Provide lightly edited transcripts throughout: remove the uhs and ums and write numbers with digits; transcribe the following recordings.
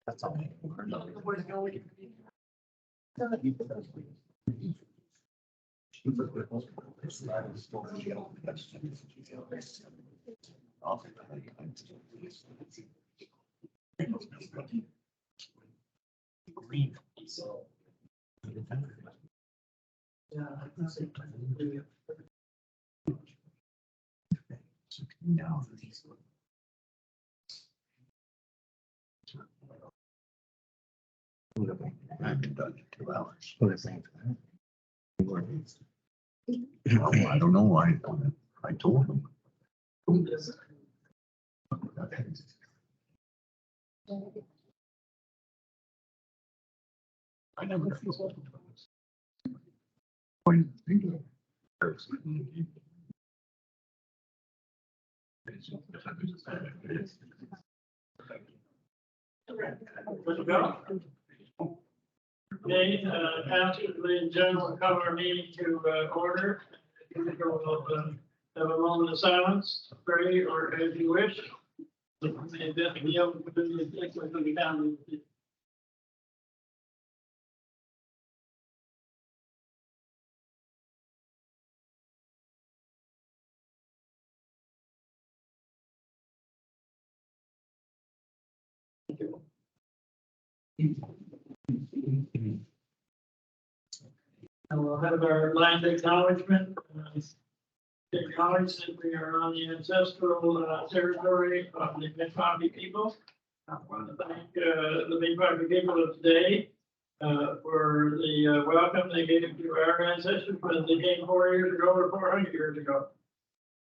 That's all. Green. So. Now these. I've been done in 2 hours. What is that? I don't know. I told him. I never. What do you think of it? Okay, after the general come our meeting to order, we'll have a moment of silence, pray, or as you wish. And then be able to do the things we're going to be down. And we'll have our land acknowledgement. Acknowledge that we are on the ancestral territory of the Mi'kmaq people. I want to thank the Mi'kmaq people of today for the welcome they gave to our ancestors when they came 4 years ago or 400 years ago.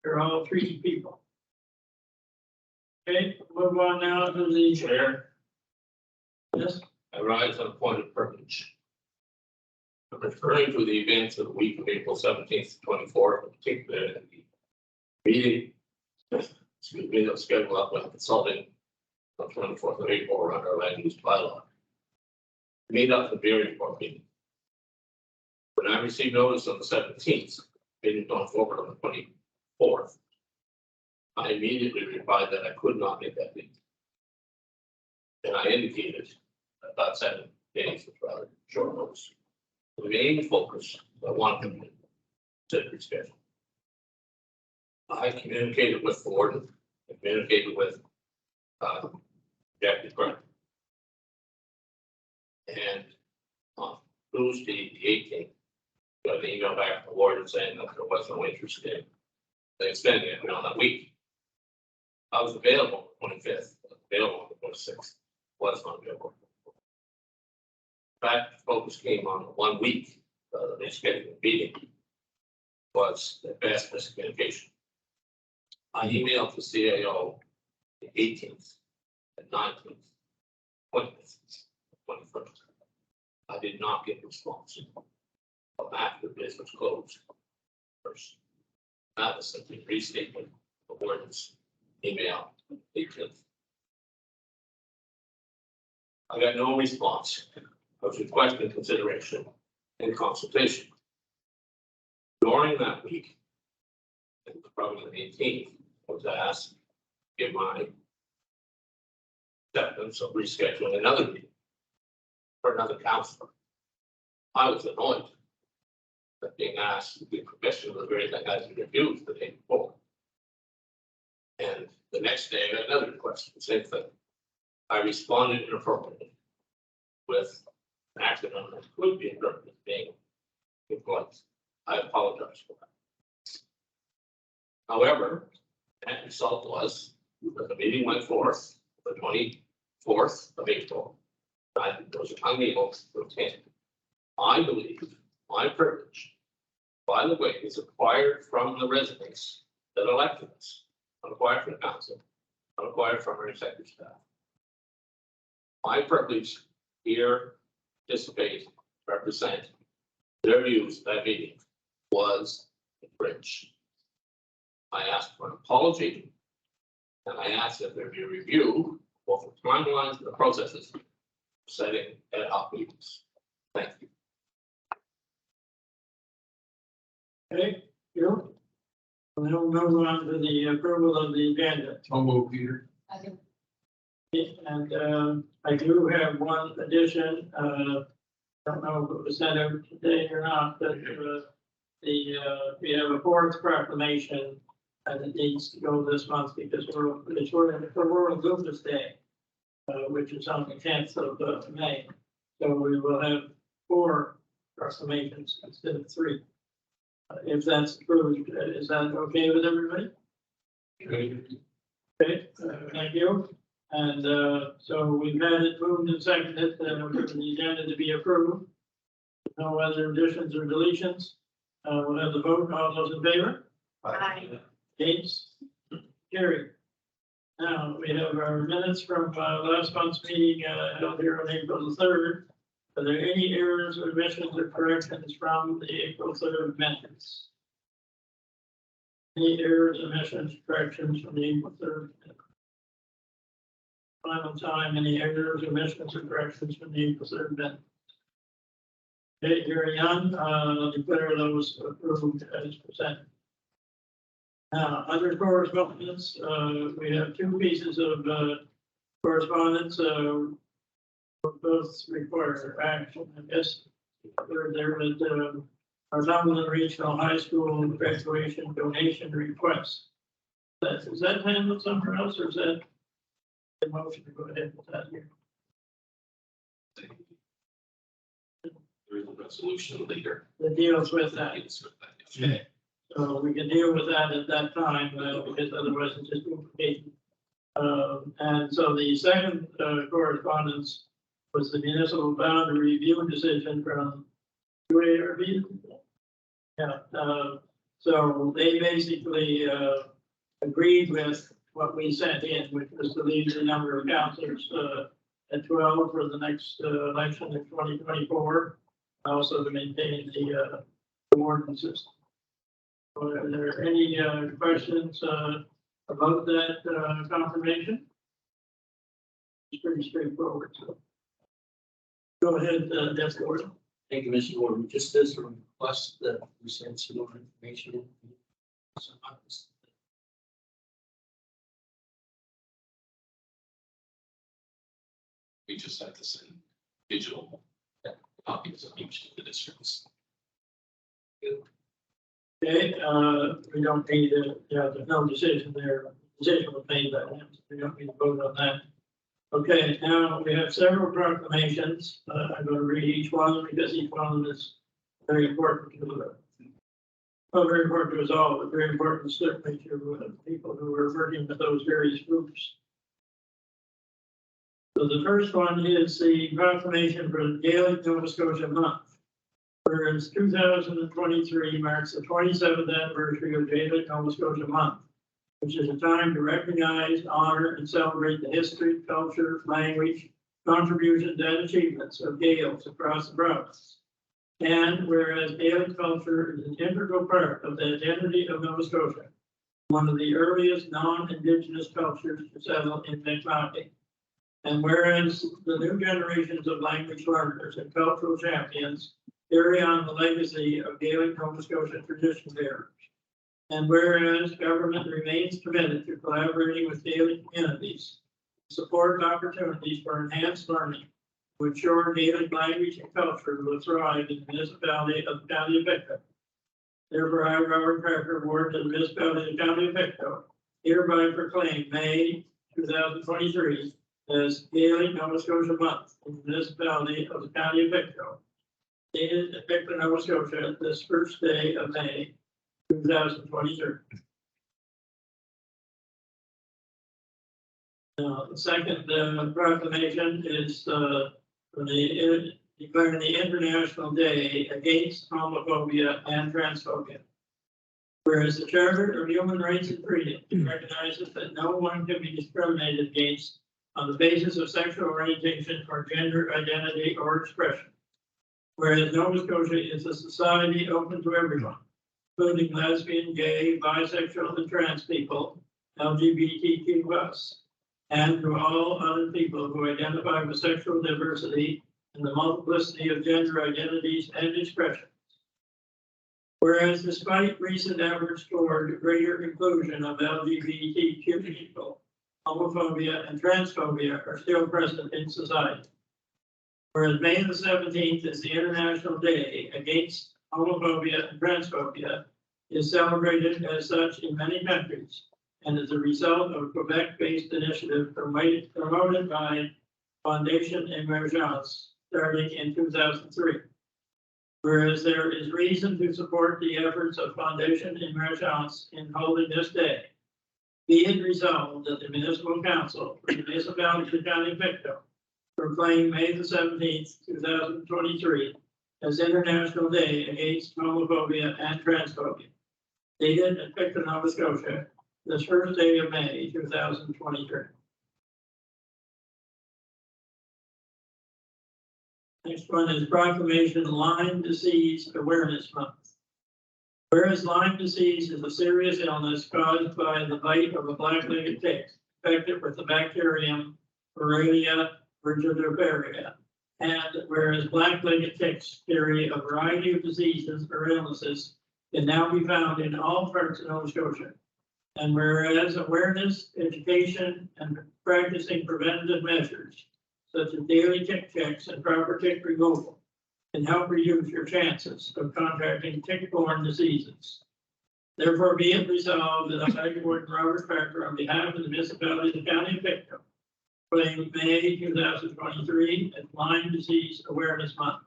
They're all treaty people. Okay, move on now to the Chair, yes. I rise on a point of privilege. I'm referring to the events of the week of April 17th to 24th, in particular the meeting, excuse me, that was scheduled up with consulting on 24th of April around our land use bylaw. Made up the very important meeting. When I received notice on the 17th, meeting going forward on the 24th, I immediately replied that I could not make that meeting. And I indicated about 7 days with rather short notice. The main focus I wanted to reschedule. I communicated with the warden, I communicated with Jackie Grant. And on Tuesday, the 18th, got an email back from the warden saying that there was no interest in extending it beyond that week. I was available on the 25th, available on the 26th, was not available. In fact, focus came on 1 week, the rescheduling meeting was the best miscommunication. I emailed the CAO the 18th, the 19th, 20th, 21st. I did not get a response until after the business closed first. That was simply restatement of warden's email 18th. I got no response. I was requesting consideration and consultation. During that week, it was probably the 18th, I was asked to give my acceptance of rescheduling another meeting for another counselor. I was annoyed that being asked to give permission was very thing I had to refuse the day before. And the next day, I got another request, the same thing. I responded inappropriately with an accident that could be interpreted as being impolite. I apologize for that. However, the end result was that the meeting went forth the 24th of April. I was unable to attend. I believe my privilege, by the way, is acquired from the residents that elected us, not acquired from the council, not acquired from our executive staff. My privilege here, participate, represent their views. That meeting was infringed. I asked for an apology, and I asked that there be a review of the timelines and the processes for setting ad hoc meetings. Thank you. Okay, you? We'll move on to the approval of the agenda. I'll move, Peter. And I do have one addition, don't know if it was sent out today or not, but we have a fourth proclamation. And it needs to go this month because it's for World Lupus Day, which is on the 10th of May. So we will have 4 proclamations instead of 3. If that's approved, is that okay with everybody? Okay, thank you. And so we've had it moved and seconded for the agenda to be approved. No other additions or deletions. We'll have the vote. All those in favor? Aye. Against? Carried. Now, we have our minutes from last month's meeting held here on April the 3rd. Are there any errors, omissions, or corrections from the April 3rd minutes? Any errors, omissions, corrections from the April 3rd? Final time, any errors, omissions, or corrections from the April 3rd minutes? Okay, hearing none, declare those approved as presented. Now, under correspondence, we have 2 pieces of correspondence. Both require action, I guess. There is our Dublin Regional High School graduation donation request. Is that handled somewhere else, or is that a motion to go ahead with that here? There is a resolution later. That deals with that. It's with that. Okay. So we can deal with that at that time, because otherwise it's just duplicating. And so the second correspondence was the municipal boundary review decision from UARB. Yeah, so they basically agreed with what we sent in, which was to leave the number of councillors at 12 for the next election in 2024. Also to maintain the warden system. Are there any questions about that confirmation? It's pretty straightforward. So go ahead, Deputy Warden. Thank you, Mr. Warden. Just as a request that we send some more information. We just have to send digital copies of each of the districts. Okay, we don't need there's no decision there. Decision was made by them. So we don't need to vote on that. Okay, now we have several proclamations. I'm going to read each one because each one is very important to well, very important to us all, but very important certainly to people who are working with those various groups. So the first one is the proclamation for the Gaelic Nova Scotia Month. Whereas 2023 marks the 27th anniversary of Gaelic Nova Scotia Month, which is a time to recognize, honor, and celebrate the history, culture, language, contributions, and achievements of Gaels across the province. And whereas Gaelic culture is an integral part of the identity of Nova Scotia, one of the earliest non-Indigenous cultures to settle in Mid-County. And whereas the new generations of language learners and cultural champions carry on the legacy of Gaelic Nova Scotia tradition bearers. And whereas government remains committed to collaborating with Gaelic communities to support opportunities for enhanced learning to ensure Gaelic language and culture will thrive in the municipality of the County of Pictou. Therefore, I, Robert Parker, Warden of the municipality of the County of Pictou, hereby proclaim May 2023 as Gaelic Nova Scotia Month in the municipality of the County of Pictou. Dated at Pictou, Nova Scotia, this first day of May 2023. The second proclamation is declaring the International Day Against Homophobia and Transphobia. Whereas the Charter of Human Rights and Freedom recognizes that no one can be discriminated against on the basis of sexual orientation or gender identity or expression. Whereas Nova Scotia is a society open to everyone, including lesbian, gay, bisexual, and trans people, LGBTQ+, and to all other people who identify with sexual diversity and the multiplicity of gender identities and expressions. Whereas despite recent efforts toward greater inclusion of LGBTQ people, homophobia and transphobia are still present in society. Whereas May the 17th is the International Day Against Homophobia and Transphobia, is celebrated as such in many countries and is a result of a Quebec-based initiative promoted by Fondation Emergence starting in 2003. Whereas there is reason to support the efforts of Fondation Emergence in holding this day, be it resolved that the Municipal Council for the Municipality of County of Pictou proclaim May the 17th, 2023 as International Day Against Homophobia and Transphobia, dated in Pictou, Nova Scotia, this first day of May 2023. Next one is Proclamation Lyme Disease Awareness Month. Whereas Lyme disease is a serious illness caused by the bite of a black-legged tick infected with the bacterium Borrelia burgdorferi, and whereas black-legged ticks carry a variety of diseases or illnesses can now be found in all parts of Nova Scotia, and whereas awareness, education, and practicing preventative measures such as daily tick checks and proper tick removal can help reduce your chances of contracting tick-borne diseases. Therefore, be it resolved that I, Warden Robert Parker, on behalf of the municipality of the county of Pictou, claim May 2023 as Lyme Disease Awareness Month,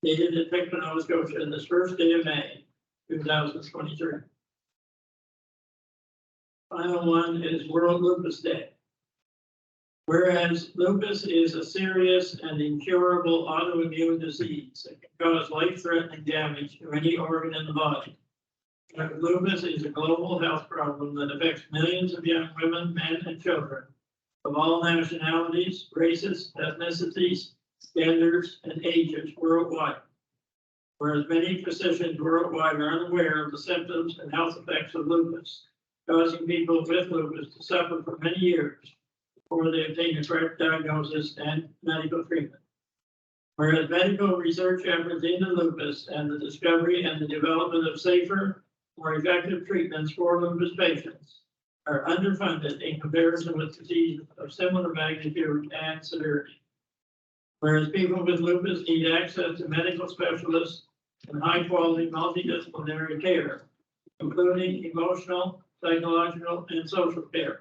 dated in Pictou, Nova Scotia, this first day of May 2023. Final one is World Lupus Day. Whereas lupus is a serious and incurable autoimmune disease that can cause life-threatening damage to any organ in the body. Lupus is a global health problem that affects millions of young women, men, and children of all nationalities, races, ethnicities, genders, and ages worldwide. Whereas many physicians worldwide are unaware of the symptoms and health effects of lupus, causing people with lupus to suffer for many years before they obtain a correct diagnosis and medical treatment. Whereas medical research efforts into lupus and the discovery and the development of safer, more effective treatments for lupus patients are underfunded in comparison with diseases of similar magnitude and severity. Whereas people with lupus need access to medical specialists and high-quality multidisciplinary care, including emotional, psychological, and social care.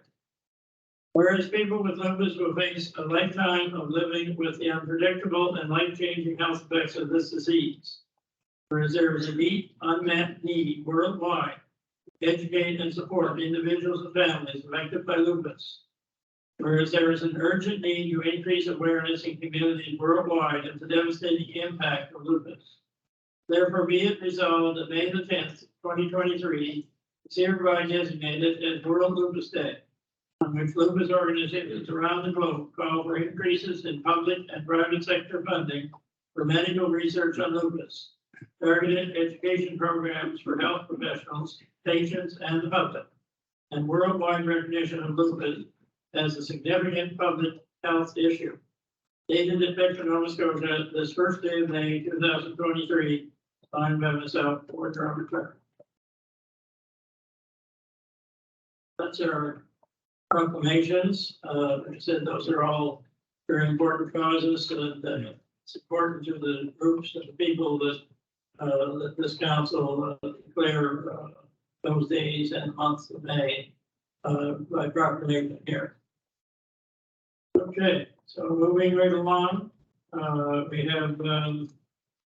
Whereas people with lupus will face a lifetime of living with the unpredictable and life-changing health effects of this disease. Whereas there is a deep unmet need worldwide to educate and support individuals and families affected by lupus. Whereas there is an urgent need to increase awareness in communities worldwide of the devastating impact of lupus. Therefore, be it resolved that May the 10th, 2023 is hereby designated as World Lupus Day, on which lupus organizations around the globe call for increases in public and private sector funding for medical research on lupus, targeted education programs for health professionals, patients, and the public, and worldwide recognition of lupus as a significant public health issue. Dated in Pictou, Nova Scotia, this first day of May 2023, signed by myself, Warden Robert Parker. That's our proclamations. Like I said, those are all very important causes, and it's important to the groups and the people that that this council declare those days and months of May by proclamation here. Okay, so moving right along, we have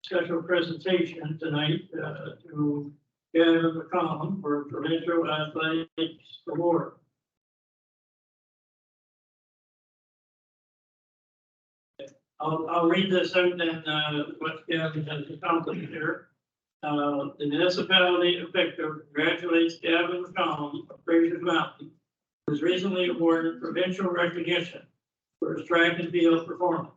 special presentation tonight to Gavin McCollum for Provincial Athletics Award. I'll read this out and what Gavin has accomplished here. The municipality of Pictou congratulates Gavin McCollum of Fraser Mountain, who was recently awarded provincial recognition for his track and field performance.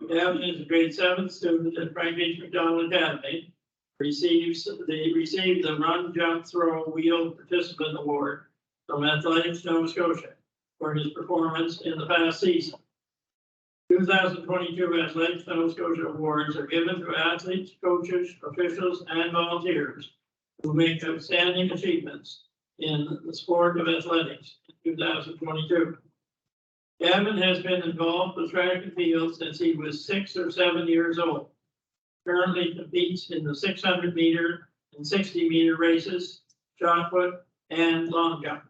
Gavin is a grade 7 student at Frank H. McDonald Academy. Received the Run, Jump, Throw, Wheel Participant Award from Athletics Nova Scotia for his performance in the past season. 2022 Athletics Nova Scotia Awards are given to athletes, coaches, officials, and volunteers who make outstanding achievements in the sport of athletics in 2022. Gavin has been involved with track and field since he was 6 or 7 years old. Currently competes in the 600 meter and 60 meter races, shot put, and long jump.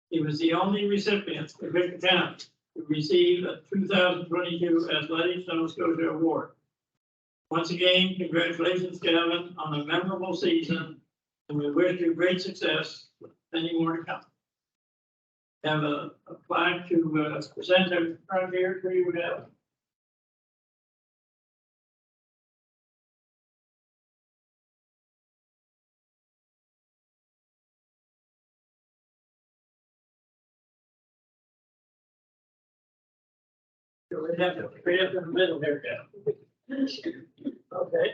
He was the only recipient of Victor County to receive a 2022 Athletics Nova Scotia Award. Once again, congratulations, Gavin, on a memorable season, and we wish you great success with many more to come. Have a plaque to present in front here for you, Gavin. Right up in the middle here, Gavin. Okay.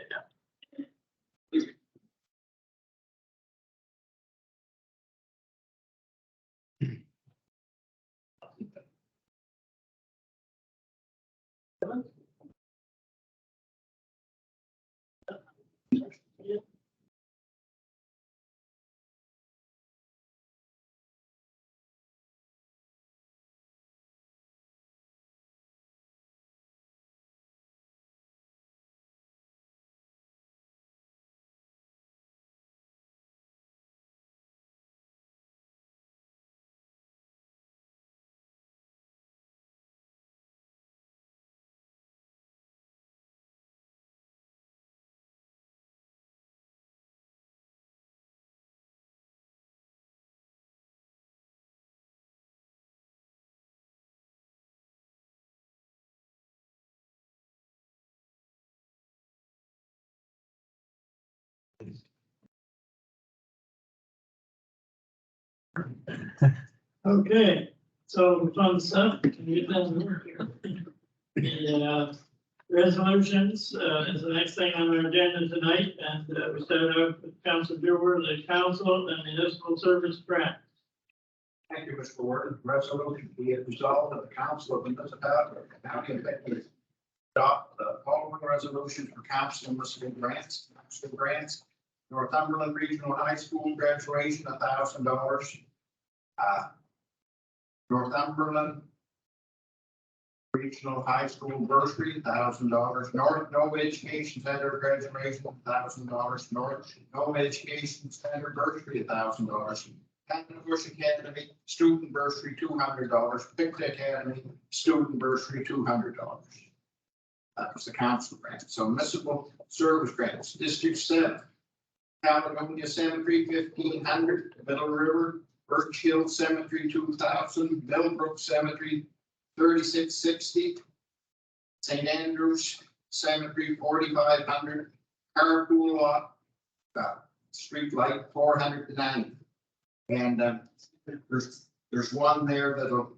Okay, so fun stuff. Can you get down to work here? The resolutions is the next thing on our agenda tonight, and we start out with Council Brewer, the council and municipal service grant. Thank you, Mr. Warden. Resolution be it resolved that the council of the municipality of the county of Beckley adopt the following resolutions for council and municipal grants. Municipal grants, Northumberland Regional High School graduation, $1,000. Northumberland Regional High School bursary, $1,000. North Nova Education Center graduation, $1,000. North Nova Education Center bursary, $1,000. Bush Academy student bursary, $200. Picta Academy student bursary, $200. That was the council grant. So municipal service grants, District 7, Caledonia Cemetery, $1,500. Middle River Birch Hill Cemetery, $2,000. Millbrook Cemetery, $3660. St. Andrews Cemetery, $4,500. Carpool lot, street light, $490. And there's one there that'll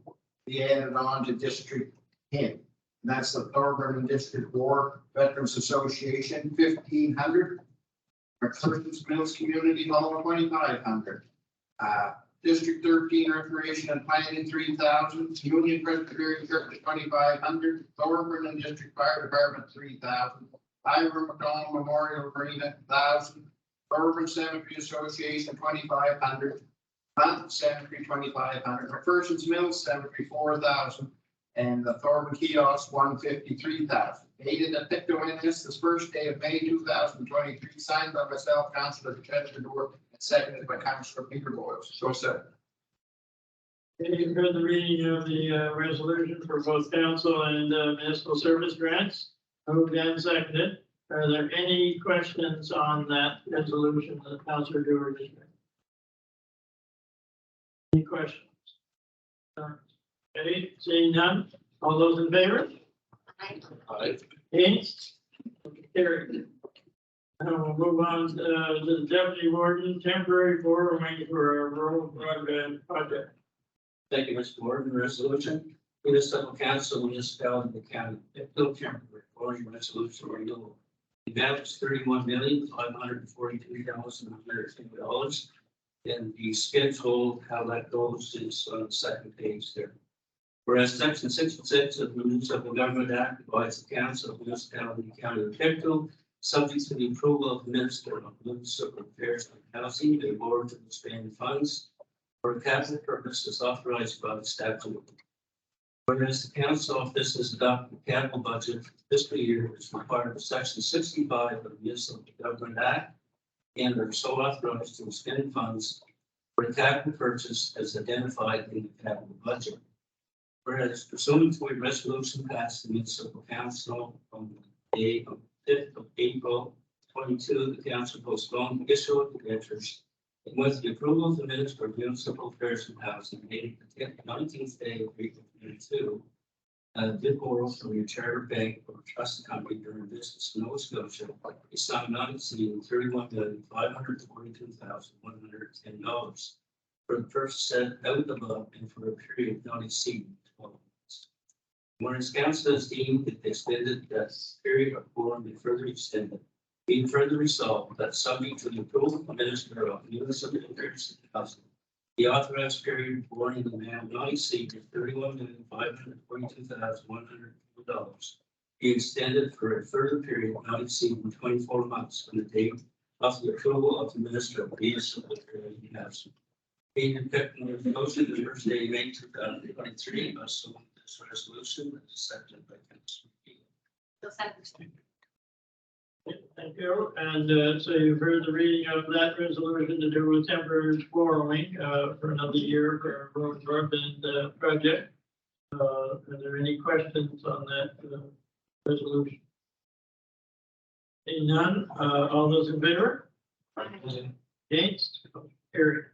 be added on to District 10. And that's the Thorburn District 4 Veterans Association, $1,500. McCurtain's Mills Community Hall, $2,500. District 13 Recreation and Planning, $3,000. Union Presbyterian Church, $2,500. Thorburn and District Fire Department, $3,000. Ivor McDonald Memorial Arena, $1,000. Thorburn Cemetery Association, $2,500. Mountain Cemetery, $2,500. McPherson's Mills Cemetery, $4,000. And the Thorburn Kiosk, $153,000. Dated at Pictou this first day of May 2023, signed by myself, Councillor Chester Dorr, and seconded by Councillor Peter Boyles. So said. You've heard the reading of the resolution for both council and municipal service grants. Moved and seconded. Are there any questions on that resolution that Councillor Brewer just read? Any questions? Okay, seeing none. All those in favor? Aye. Against? Carried. Now we'll move on to the deputy warden, temporary board remains for a rural broadband project. Thank you, Mr. Warden. Resolution, municipal council, municipality of the county, Bill Temporary Board resolution renewal. The amount is $31,543,150. And the schedule, how that goes is on the second page there. Whereas section 66 of the Municipal Government Act provides the council of municipality and county of Pictou, subject to the approval of the Minister of Municipal Affairs and Housing, the board to expand funds for capital purposes authorized by the statute. Whereas the council office has adopted the capital budget for the fiscal year as required of section 65 of the Municipal Government Act, and are so authorized to expend funds for capital purchase as identified in the capital budget. Whereas pursuant to a resolution passed the municipal council on the day of 5th of April 22, the council postponed the issue of debentures. And with the approval of the Minister of Municipal Affairs and Housing, dated the 19th day of April 22, did borrow from your charter bank or trust company during business in Nova Scotia a sum not exceeding $31,542,110 for the purchase set out above and for a period not exceeding 12 months. Whereas council has deemed that the extended period of borrowing be further extended, being further resolved that subject to the approval of the Minister of Municipal Affairs and Housing, the authorized period of borrowing amount not exceeding $31,542,100 be extended for a further period not exceeding 24 months from the date of the approval of the Minister of Municipal Affairs and Housing. Being effective with motion the first day of May 2023, by so this resolution is accepted by council. Thank you. And so you've heard the reading of that resolution to do with temporary borrowing for another year for road broadband project. Are there any questions on that resolution? Seeing none, all those in favor? Against? Carried.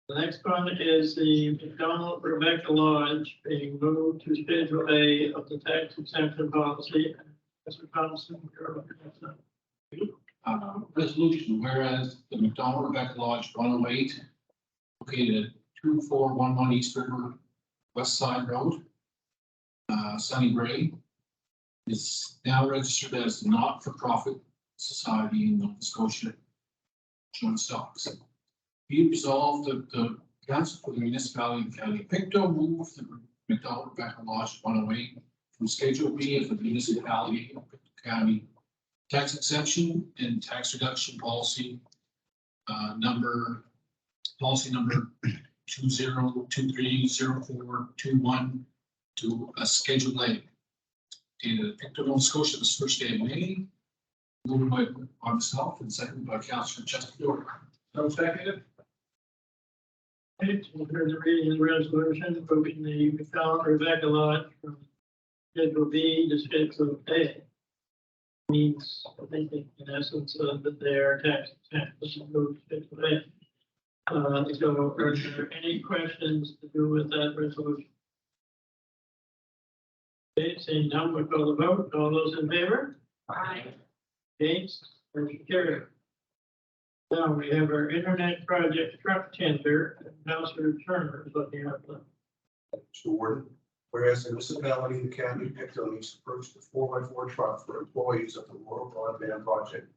The next one is the McDonald Rebecca Lodge being moved to Schedule A of the tax exemption policy. Mr. Thompson, you're looking at that. Resolution, whereas the McDonald Rebecca Lodge 108, located at 2411 East River West Side Road, Sunny Gray, is now registered as a not-for-profit society in Nova Scotia joint stocks. Be resolved that the council for the municipality of the county of Pictou move the McDonald Rebecca Lodge 108 from Schedule B of the municipality of Pictou County tax exemption and tax reduction policy number 20230421 to a Schedule A. Dated Pictou, Nova Scotia, this first day of May. Moved by myself and seconded by Councillor Chester Dorr. So seconded. Okay, we'll hear the reading of the resolution moving the McDonald Rebecca Lodge from Schedule B to Schedule A. Means, I think, in essence, that they are tax exempt. This is moved to Schedule A. So are there any questions to do with that resolution? Okay, seeing none, we'll call the vote. All those in favor? Aye. Against? Motion carried. Now we have our internet project truck tender, and Councillor Turner is looking at them. Word. Whereas the municipality of the county of Pictou needs to purchase a 4x4 truck for employees of the rural broadband project,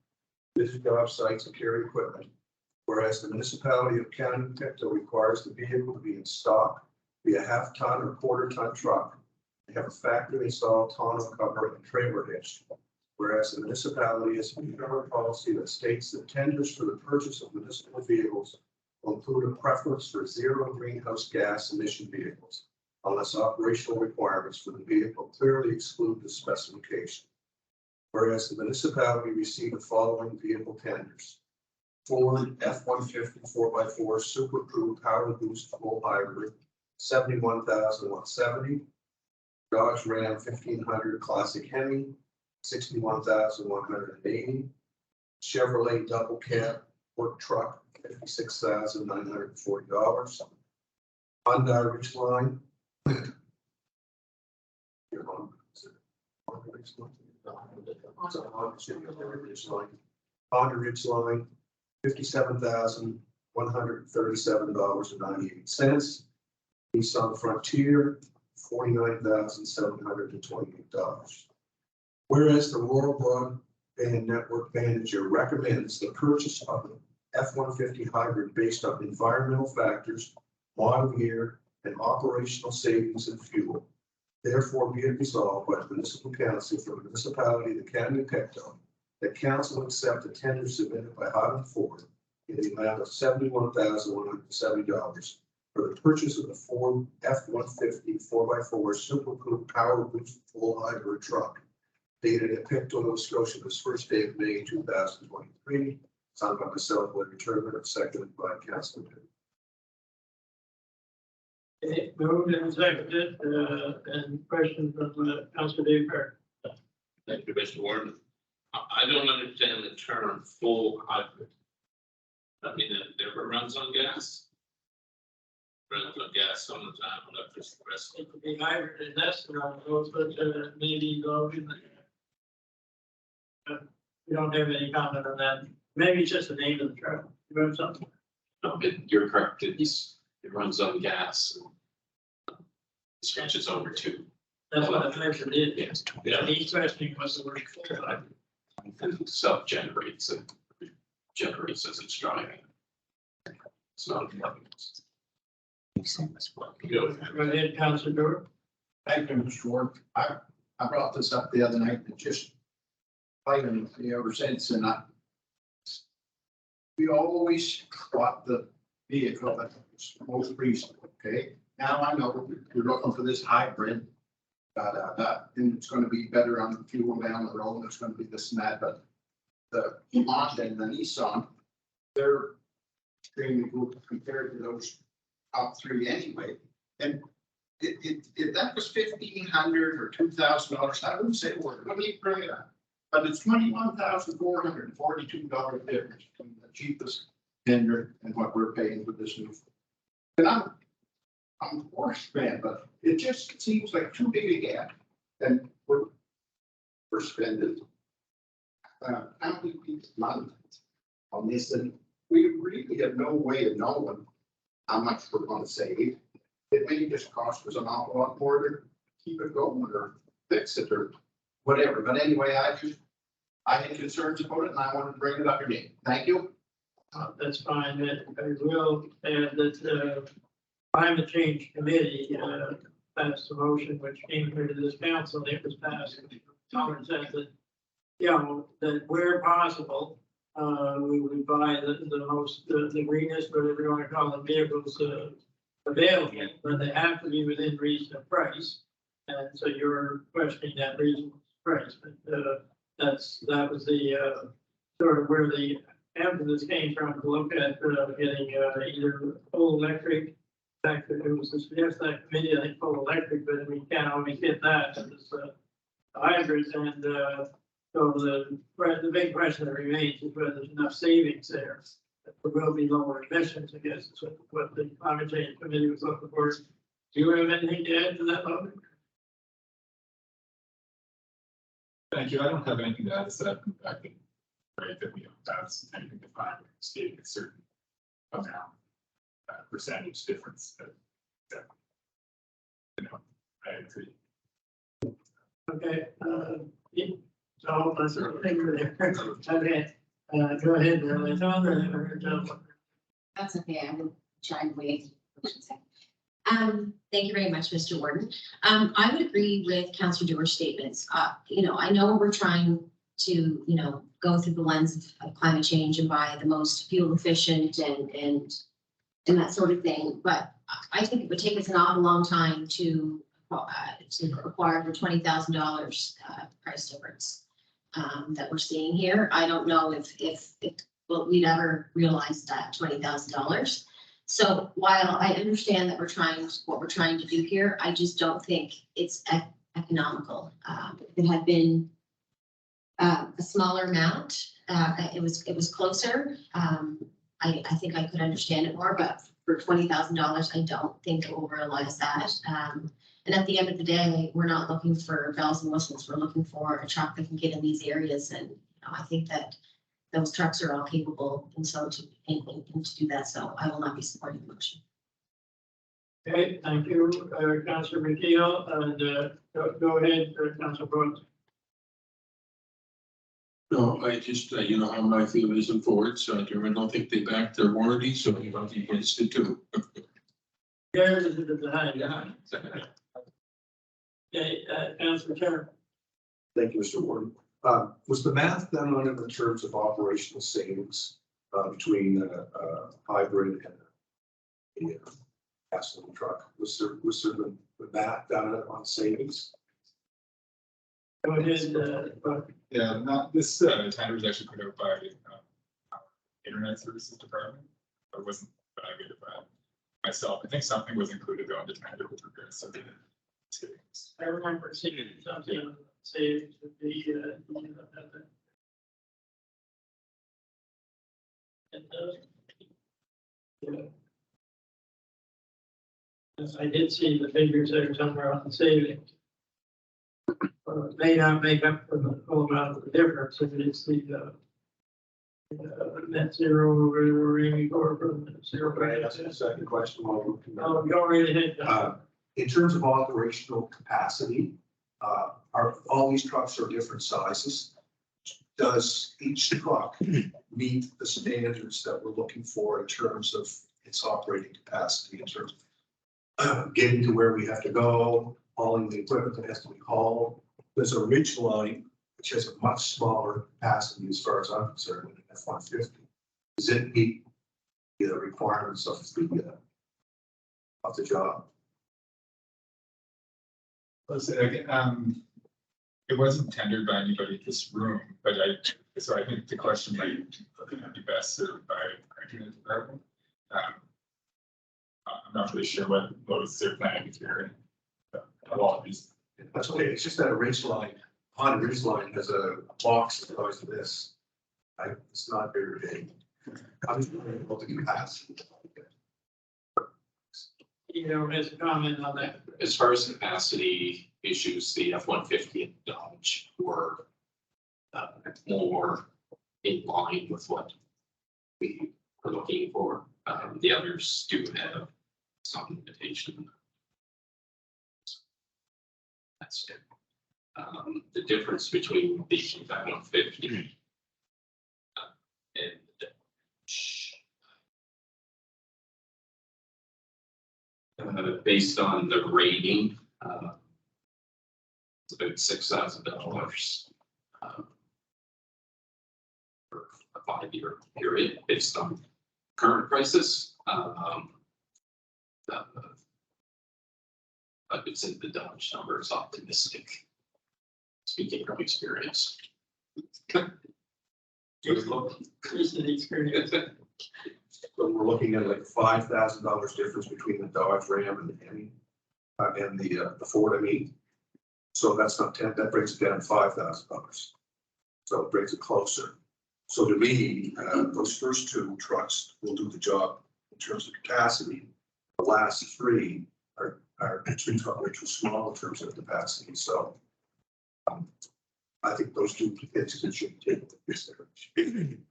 visit job sites and carry equipment. Whereas the municipality of county of Pictou requires the vehicle to be in stock, be a half-ton or quarter-ton truck, and have a factory installed tonneau cover and trailer hitch. Whereas the municipality has a government policy that states that tenders for the purchase of municipal vehicles will include a preference for zero greenhouse gas emission vehicles, unless operational requirements for the vehicle clearly exclude the specification. Whereas the municipality received the following vehicle tenders: Ford F-150 4x4 Super Crew Power Boost Full Hybrid, $71,170. Dodge Ram 1500 Classic Hemi, $61,180. Chevrolet Double Cab Work Truck, $56,940. Honda Ridgeline. Honda Ridgeline, $57,137.98. Nissan Frontier, $49,728. Whereas the Rural Broadband Network Manager recommends the purchase of an F-150 hybrid based on environmental factors, model year, and operational savings in fuel. Therefore, be it resolved by the municipal council for the municipality of the county of Pictou that council accept the tender submitted by Highland Ford in the amount of $71,170 for the purchase of the Ford F-150 4x4 Super Coupe Power Boost full hybrid truck dated at Pictou, Nova Scotia, this first day of May 2023, signed by myself, Larry Turner, and seconded by Councilor Pitt. Okay, moved and seconded, and question from Councilor Dave Park. Thank you, Mr. Warden. I don't understand the term full hybrid. I mean, it never runs on gas. Runs on gas some of the time, electricity, the rest. It could be hybrid and that's around those, but maybe go in there. We don't have any comment on that. Maybe it's just the name of the truck. You have something? No, you're correct. It runs on gas. And switches over to. That's what I mentioned it. Yes. Yeah. He's questioning what's the word full hybrid. And self-generates and generates as it's driving. It's not important. Go ahead, Councilor Dorr. Thank you, Mr. Ward. I brought this up the other night and just fighting me ever since, and we always bought the vehicle that was most reasonable, okay? Now I know you're looking for this hybrid, and it's gonna be better on the fuel down the road, and it's gonna be this and that, but the Honda and the Nissan, they're extremely good compared to those top three anyway. And if that was $1,500 or $2,000, I wouldn't say a word. Let me bring it up. But it's $21,442 difference between the cheapest tender and what we're paying for this new. And I'm a horse fan, but it just seems like too big a gap. And we're spending how many money on this, and we really have no way of knowing how much we're going to save. It may just cost us an awful lot more to keep it going or fix it or whatever. But anyway, I had concerns about it and I wanted to bring it up again. Thank you. That's fine. I will add that the Climate Change Committee passed a motion which came here to this council. It was passed. Someone said that, you know, that where possible, we would buy the most, the greenest, whatever you want to call it, vehicles available, but they have to be within reasonable price. And so you're questioning that reasonable price, but that was the sort of where the emphasis came from to look at getting either full electric. In fact, it was to suggest that committee, I think full electric, but we can't always get that. It's hybrids, and so the big question that remains is whether there's enough savings there. There will be lower emissions, I guess, is what the Climate Change Committee was looking for. Do you have anything to add to that, Logan? Thank you. I don't have anything to add to that. I think, right, that we don't have anything defined, stating a certain amount, percentage difference. That, you know, I agree. Okay, so that's our finger there. Okay, go ahead, That's okay, I will try and wait. Thank you very much, Mr. Warden. I would agree with Councillor Dewar's statements. You know, I know we're trying to, you know, go through the lens of climate change and buy the most fuel efficient and that sort of thing, but I think it would take us an awful long time to acquire the $20,000 price difference that we're seeing here. I don't know if we'd ever realize that $20,000. So while I understand that what we're trying to do here, I just don't think it's economical. If it had been a smaller amount, it was closer. I think I could understand it more, but for $20,000, I don't think it will realize that. And at the end of the day, we're not looking for bells and whistles. We're looking for a truck that can get in these areas, and you know, I think that those trucks are all capable, and so to do that. So I will not be supporting the motion. Okay, thank you, Councillor McKeel, and go ahead, Councillor Brooks. No, I just, you know how my feel is in Ford, so I don't think they back their warranty, so you might be against it too. There's it behind. Okay, Councilor Turner. Thank you, Mr. Warden. Was the math done on it in terms of operational savings between hybrid and a gasoline truck? Was there the math done on savings? Go ahead, Yeah, not this tender was actually put out by Internet Services Department. It wasn't evaluated by myself. I think something was included on the tender with regards to the savings. I remember seeing something say would be, yeah. Yes, I did see the figures there somewhere on the savings. It may not make up for the whole amount of the difference, if it's the net zero, we're aiming for the zero. Right, that's the second question. While we're looking at- Oh, go right ahead. In terms of operational capacity, are all these trucks are different sizes? Does each truck meet the standards that we're looking for in terms of its operating capacity, in terms of getting to where we have to go, hauling the equipment that has to be hauled? There's a ridge line, which has a much smaller capacity as far as I'm concerned, with an F-150. Does it meet the requirements of the job? It wasn't tendered by anybody in this room, but so I think the question might be best served by our Internet Department. I'm not really sure what loads they're planning to carry. A lot of these. That's okay, it's just that a ridge line, on a ridge line has a box that goes to this. It's not very big. I'm just wondering about the capacity. You know, his comment on that. As far as capacity issues, the F-150 and Dodge were more in line with what we were looking for. The others do have some limitation. That's it. The difference between the F-150 and the Dodge, based on the rating, it's about $6,000 for a 5-year period based on current prices. I would say the Dodge number is optimistic, speaking from experience. Recent experience. So we're looking at like $5,000 difference between the Dodge Ram and the Hemi, and the Ford. I mean, so that's not 10. That brings it down to $5,000. So it brings it closer. So to me, those first two trucks will do the job in terms of capacity. The last three are too small in terms of capacity. So I think those two incidents should be taken into consideration.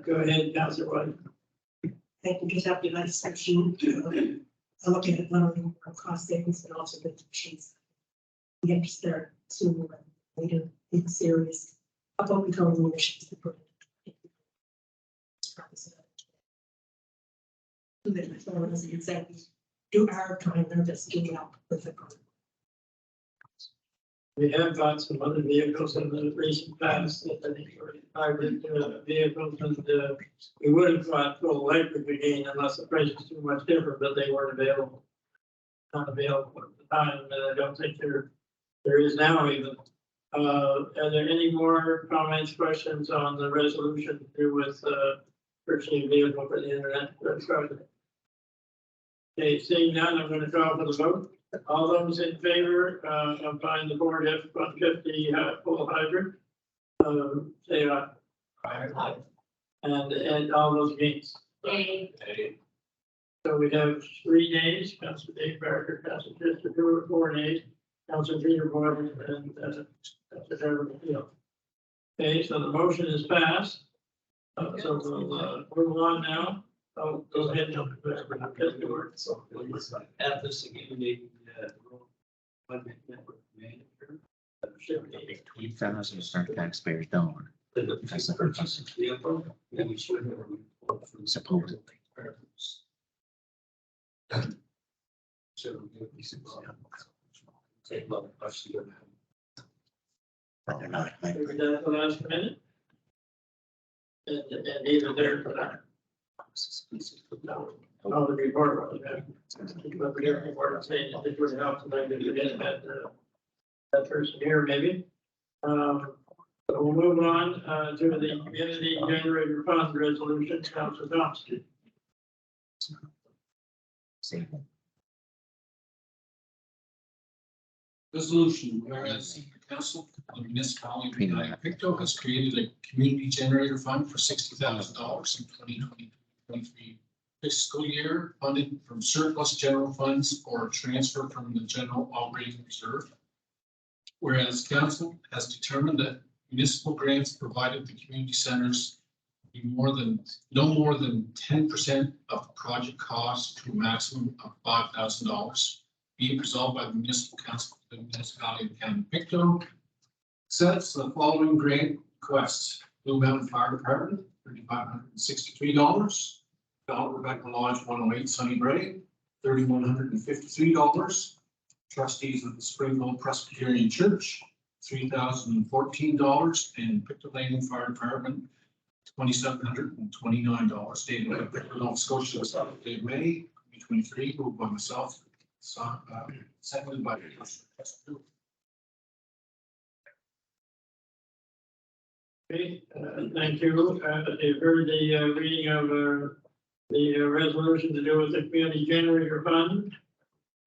Go ahead, Councilor White. Thank you, just have to nice section. I'm looking at not only our cost savings, but also the sheets. We have to start sooner rather than later, being serious about controlling the emissions. Exactly. Do our kind of just getting out with the car. We have got some other vehicles in the recent past that I think are hybrid vehicles, and we would have got full electric again unless the price is too much different, but they weren't available. Not available at the time, and I don't think there is now even. Are there any more comments, questions on the resolution to do with purchasing a vehicle for the internet project? Okay, seeing none, I'm going to call for the vote. All those in favor of buying the Ford F-150 full hybrid, say aye. Aye. And all those against. Yay. So we have 3 nays, Councilor Dave Barker, Councilor Chester Brewer, 4 nays, Councilor Peter Boyd, and Councilor Trevor Field. Okay, so the motion is passed. So we'll move on now. Oh, go ahead, At this again, network manager. 20,000 start taxpayers don't. That's the purchase of vehicle, then we should have a report Supposedly. But they're not. Is that the last minute? And either there for that. Oh, the report, okay. But the report saying that it would help to maybe get that person here maybe. So we'll move on, to the community generator fund resolution, Council Thompson. Resolution, whereas the council of the municipality of United Pictou has created a community generator fund for $60,000 in 2023 fiscal year, funded from surplus general funds or transfer from the general operating reserve. Whereas council has determined that municipal grants provided to community centers be no more than 10% of project cost to a maximum of $5,000. Be it resolved by the municipal council of the municipality of County Pictou, sets the following grant requests: Blue Mountain Fire Department, $3,563. Rebecca Lodge 108 Sunny Bray, $3,153. Trustees of the Springville Presbyterian Church, $3,014, and Pictou Lane Fire Department, $2,729. Dated by Pictou, Nova Scotia, Dave May, 2023, moved by myself. Seconded by. Okay, thank you. You've heard the reading of the resolution to do with the community generator fund.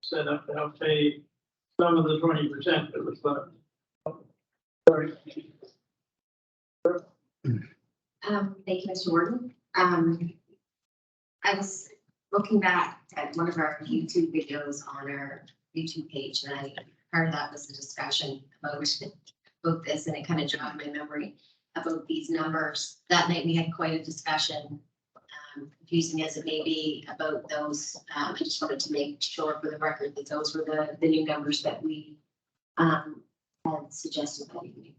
Set up to help pay some of the 20% that was left. Sorry. Thank you, Mr. Warden. I was looking back at one of our YouTube videos on our YouTube page, and part of that was the discussion about this, and it kind of jogged my memory about these numbers. That night we had quite a discussion, confusing as it may be, about those. I just wanted to make sure for the record that those were the new numbers that we had suggested that evening.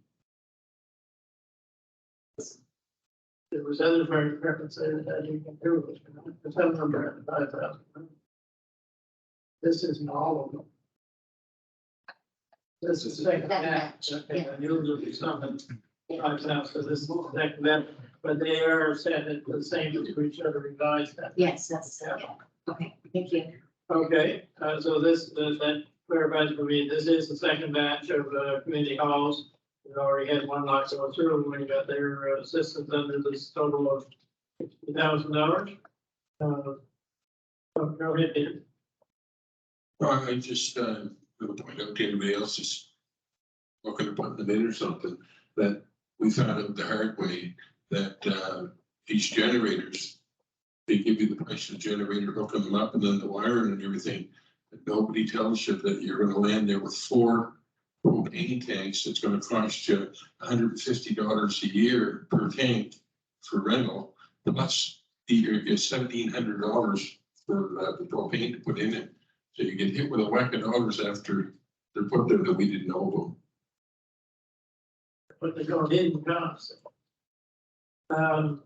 There was other references that you can do with the 705,000. This isn't all of them. This is the second batch. Okay, and you'll do something. 5,000, so this is the second batch, but they are set at the same as each other revised. Yes, that's, yeah. Okay, thank you. Okay, so this, that clarifies for me, this is the second batch of community halls. We already had one lot go through when you got their assistance under this total of $60,000. Go ahead, Peter. Well, I just going to point out to anybody else is looking to put them in or something, that we found out the hard way that these generators, they give you the price of the generator, hooking them up, and then the wiring and everything. But nobody tells you that you're going to land there with 4 propane tanks. It's going to cost you $150 a year per tank for rental. Plus, you get $1,700 for the propane to put in it. So you get hit with a whack of dollars after they're put there that we didn't know about. But they don't hidden costs. Go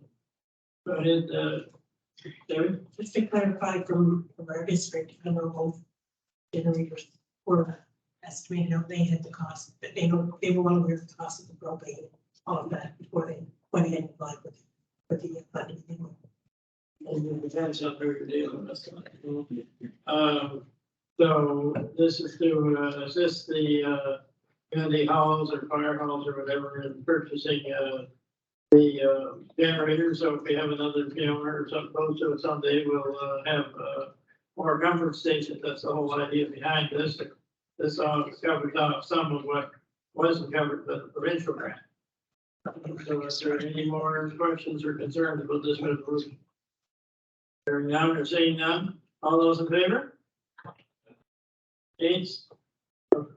ahead, David. Just to clarify from our district, I know both generators were estimated out, they had the cost, but they were well aware of the cost of the propane, all of that before they went ahead and applied with the funding. And the defense up there dealing with that. So this is to assist the community halls or fire halls or whatever in purchasing the generators. So if we have another funeral or something close to it someday, we'll have more comfort stations. That's the whole idea behind this. This covers out some of what wasn't covered by the provincial grant. So is there any more questions or concerns about this resolution? Hearing none or seeing none, all those in favor? Against?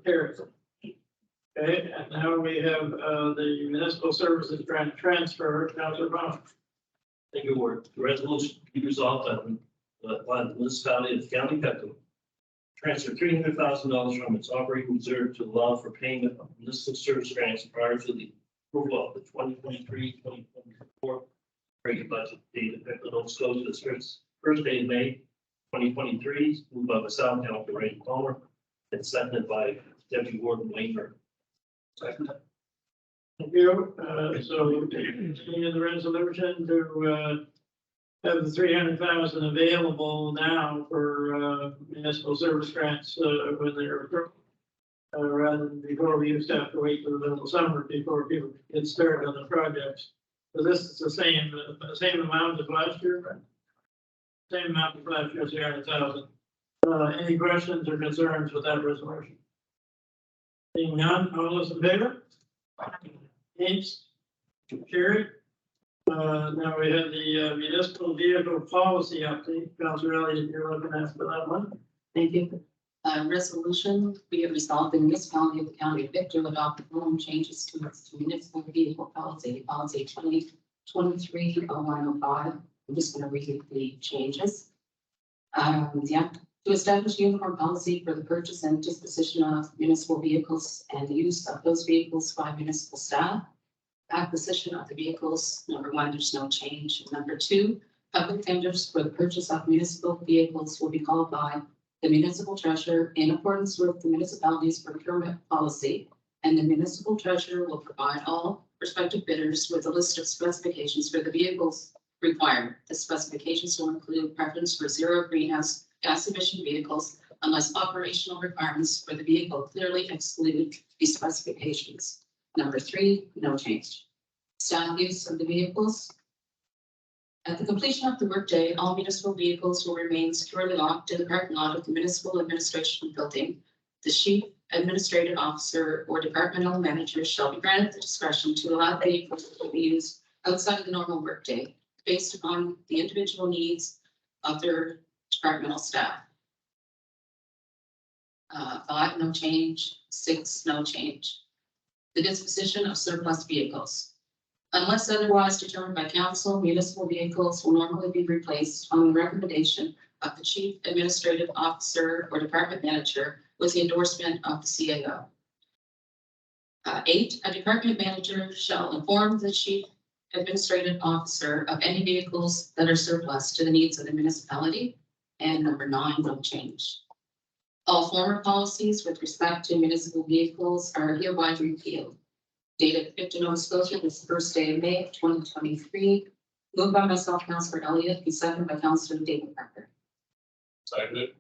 Carries. Okay, and now we have the municipal services grant transfer, Councilor Brown. Thank you, Ward. The resolution be resolved by the municipality of the County Pictou. Transfer $300,000 from its operating reserve to allow for payment of municipal service grants prior to the approval of the 2023-2024 bring the budget date effect of those closures first day of May 2023, moved by myself, Councilor Ray Palmer, and seconded by Deputy Warden Wayner. Second. Thank you. So in the resolution to have the 300,000 available now for municipal service grants when they're approved. Rather than before we used to have to wait till the middle of summer before people get started on the projects. So this is the same amount as last year, right? Same amount as last year, 300,000. Any questions or concerns with that resolution? Seeing none, all those in favor? Against? Carried. Now we have the municipal vehicle policy update. Councilor Elliott, you're looking after that one. Thank you. Resolution, be it resolved, the municipality of the county of Victor will adopt the following changes to its municipal vehicle policy, policy 2023-0105. I'm just going to read the changes. To establish uniform policy for the purchase and disposition of municipal vehicles and the use of those vehicles by municipal staff. Acquisition of the vehicles, number one, there's no change. Number two, public tenders for the purchase of municipal vehicles will be called by the municipal treasurer in accordance with the municipality's procurement policy, and the municipal treasurer will provide all prospective bidders with a list of specifications for the vehicles required. The specifications will include preference for zero greenhouse gas emission vehicles unless operational requirements for the vehicle clearly exclude these specifications. Number three, no change. Staff use of the vehicles. At the completion of the workday, all municipal vehicles will remain securely locked in the parking lot of the municipal administration building. The chief administrative officer or departmental manager shall be granted the discretion to allow vehicles to be used outside of the normal workday based upon the individual needs of their departmental staff. 5, no change. 6, no change. The disposition of surplus vehicles. Unless otherwise determined by council, municipal vehicles will normally be replaced on the recommendation of the chief administrative officer or department manager with the endorsement of the CAO. 8, a department manager shall inform the chief administrative officer of any vehicles that are surplus to the needs of the municipality. And number 9, no change. All former policies with respect to municipal vehicles are hereby repealed. Dated 50 Nova Scotia, this first day of May 2023. Moved by myself, Councilor Elliott, and seconded by Councilor David Parker. Seconded.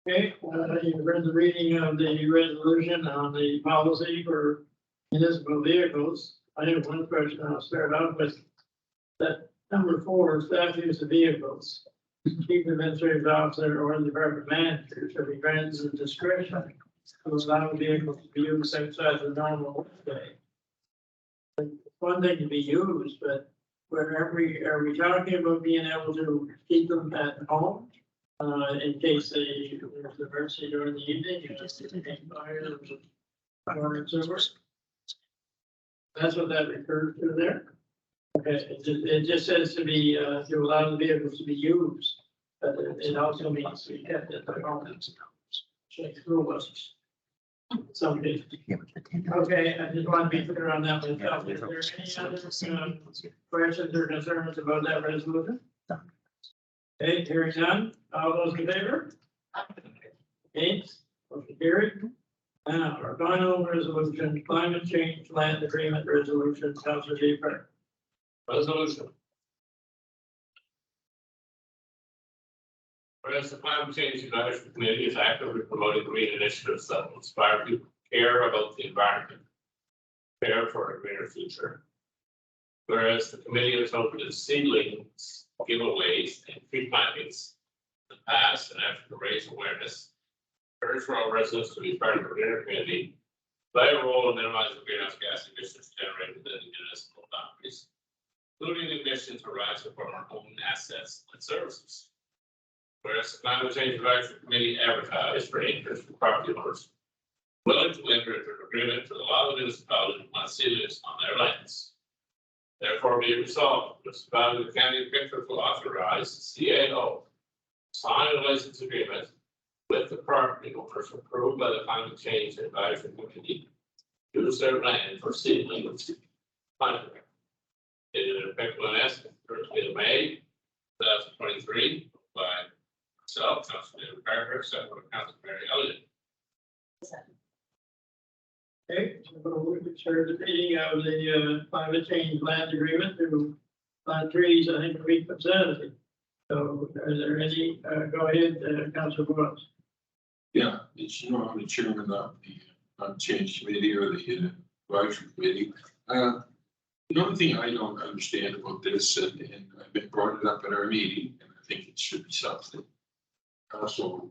Okay, you've read the reading of the resolution on the policy for municipal vehicles. I have one question I'll start out with. That number 4, staff use of vehicles. Chief administrative officer or the department manager shall be granted the discretion to allow vehicles to be used outside the normal workday. One thing to be used, but are we talking about being able to keep them at home? In case there's an emergency during the evening, fire or sewer. That's what that refers to there. Okay, it just says to be to allow the vehicles to be used, but it also means to be kept at the home. Like school buses. Some days. Okay, I just want to be clear on that myself. Is there any other questions or concerns about that resolution? Okay, hearing none. All those in favor? Against? Motion carried. Now, our final resolution, climate change land agreement resolution, Councilor Deeper. Resolution. Whereas the Climate Change Advisory Committee is actively promoting green initiatives that will inspire people to care about the environment, prepare for a greener future. Whereas the committee has hosted seedlings, giveaways, and tree plantings in the past and after to raise awareness, urge for all residents to be part of the greener community, play a role in minimizing greenhouse gas emissions generated within the municipal boundaries, including the emissions arising from our own assets and services. Whereas the Climate Change Advisory Committee advertised for interest from property owners willing to enter into an agreement to allow the municipality to plant seedlings on their lands. Therefore, be resolved, the municipality of the county of Victor will authorize the CAO to sign a license agreement with the property owners approved by the Climate Change Advisory Committee to use their land for seedlings planting. dated effective on S, Thursday of May, 2023, by myself, Councilman Carter, second by Councilman Mary Elliott. Okay, so we started the meeting of the climate change land agreement to plant trees, I think, a week of Saturday. So is there any, go ahead, Councilor Brooks. Yeah, it's, you know, I'm the chairman of the change committee or the advisory committee. The only thing I don't understand about this, and I've been brought it up at our meeting, and I think it should be something council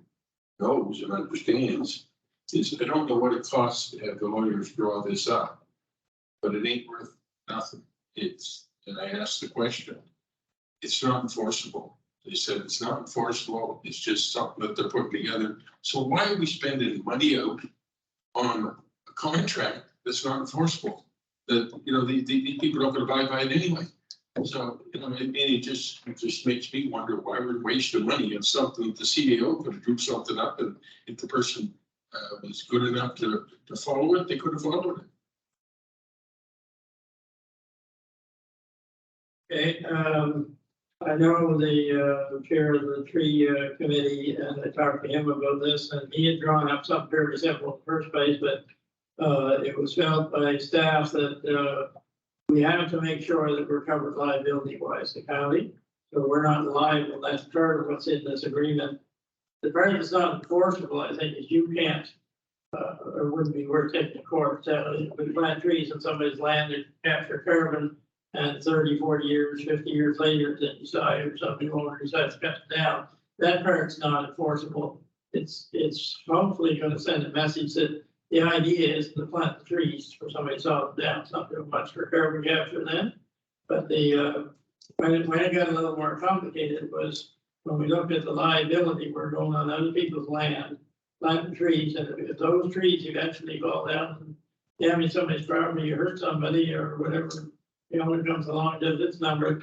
knows and understands, is I don't know what it costs to have the lawyers draw this up, but it ain't worth nothing. It's, and I asked the question, it's not enforceable. They said it's not enforceable, it's just something that they're putting together. So why are we spending money out on a contract that's not enforceable? That, you know, the people are not gonna abide by it anyway. So, you know, and it just makes me wonder why we're wasting money on something that the CAO could have drew something up, and if the person was good enough to follow it, they could have followed it. Okay, I know the chair of the tree committee, and I talked to him about this, and he had drawn up something very simple in the first place, but it was felt by staff that we have to make sure that we're covered liability wise, the county. So we're not liable. That's part of what's in this agreement. The part that's not enforceable, I think, is you can't, or wouldn't be worth taking to court. We plant trees on somebody's land and capture carbon, and 30, 40 years, 50 years later, then decide, or somebody owner decides to cut it down. That part's not enforceable. It's hopefully going to send a message that the idea is to plant the trees for somebody to saw them down. It's not doing much for carbon capture then. But the when it got a little more complicated was when we looked at the liability, we're going on other people's land, planting trees, and if those trees eventually fall down and damage somebody's property or hurt somebody or whatever, the owner comes along and does its number,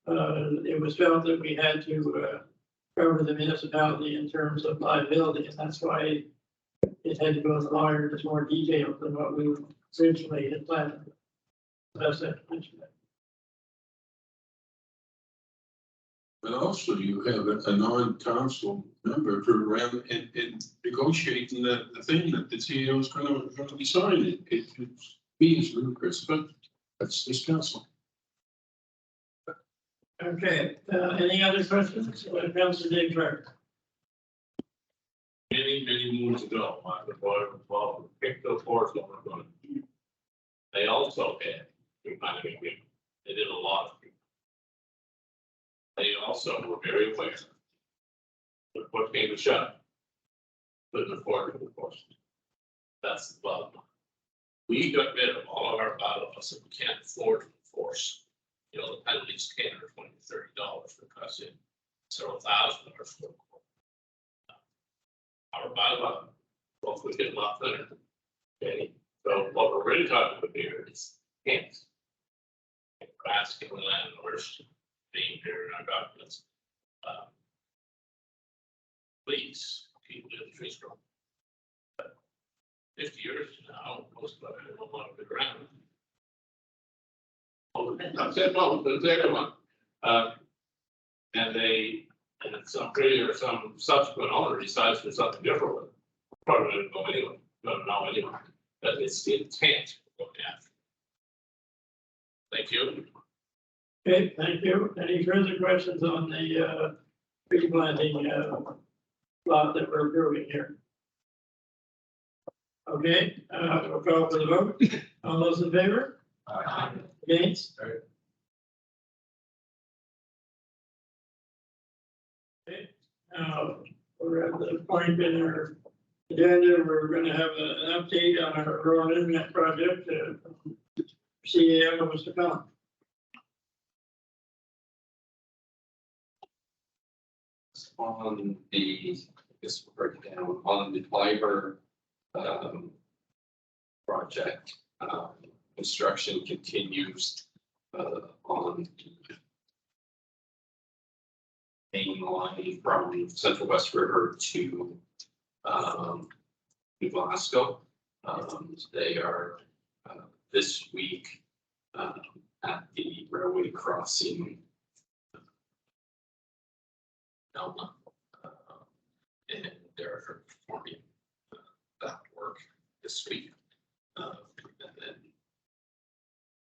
it was felt that we had to cover the municipality in terms of liability, and that's why it had to go to the lawyer in more detail than what we originally had planned. That's it. But also you have a non-council member for around and negotiating the thing that the CEO is going to be signing. It's me as ludicrous, but that's this council. Okay, any other questions? Councilor Dave Clark. Many moons ago, the board of 12 picked the force what we're going to do. They also had, they did a lot of people. They also were very aware that what came to shut couldn't afford to enforce. That's the bottom line. We got rid of all of our bylaws that we can't afford to enforce. You know, the penalties $10 or $20 or $30 for cussing, several $1,000 for our bylaw. Well, we get a lot better. Okay, so what we're really talking about here is hands. We're asking the landlords being here in our documents. Please keep the trees growing. 50 years now, most of it don't want to be around. I said, no, there's everyone. And some pretty or some subsequent owner decides to do something different with it. Probably didn't go anyway, don't know anyway, but it's the intent of going after. Thank you. Okay, thank you. Any further questions on the tree planting lot that we're approving here? Okay, we'll call for the vote. All those in favor? Aye. Against? Okay, we're at the point in our agenda, we're gonna have an update on our rural internet project. CAO was to come. On the, I guess we'll break it down, on the fiber project, construction continues on the main line from Central West River to New Glasgow. They are this week at the railway crossing. Elma, and they're performing that work this week. And then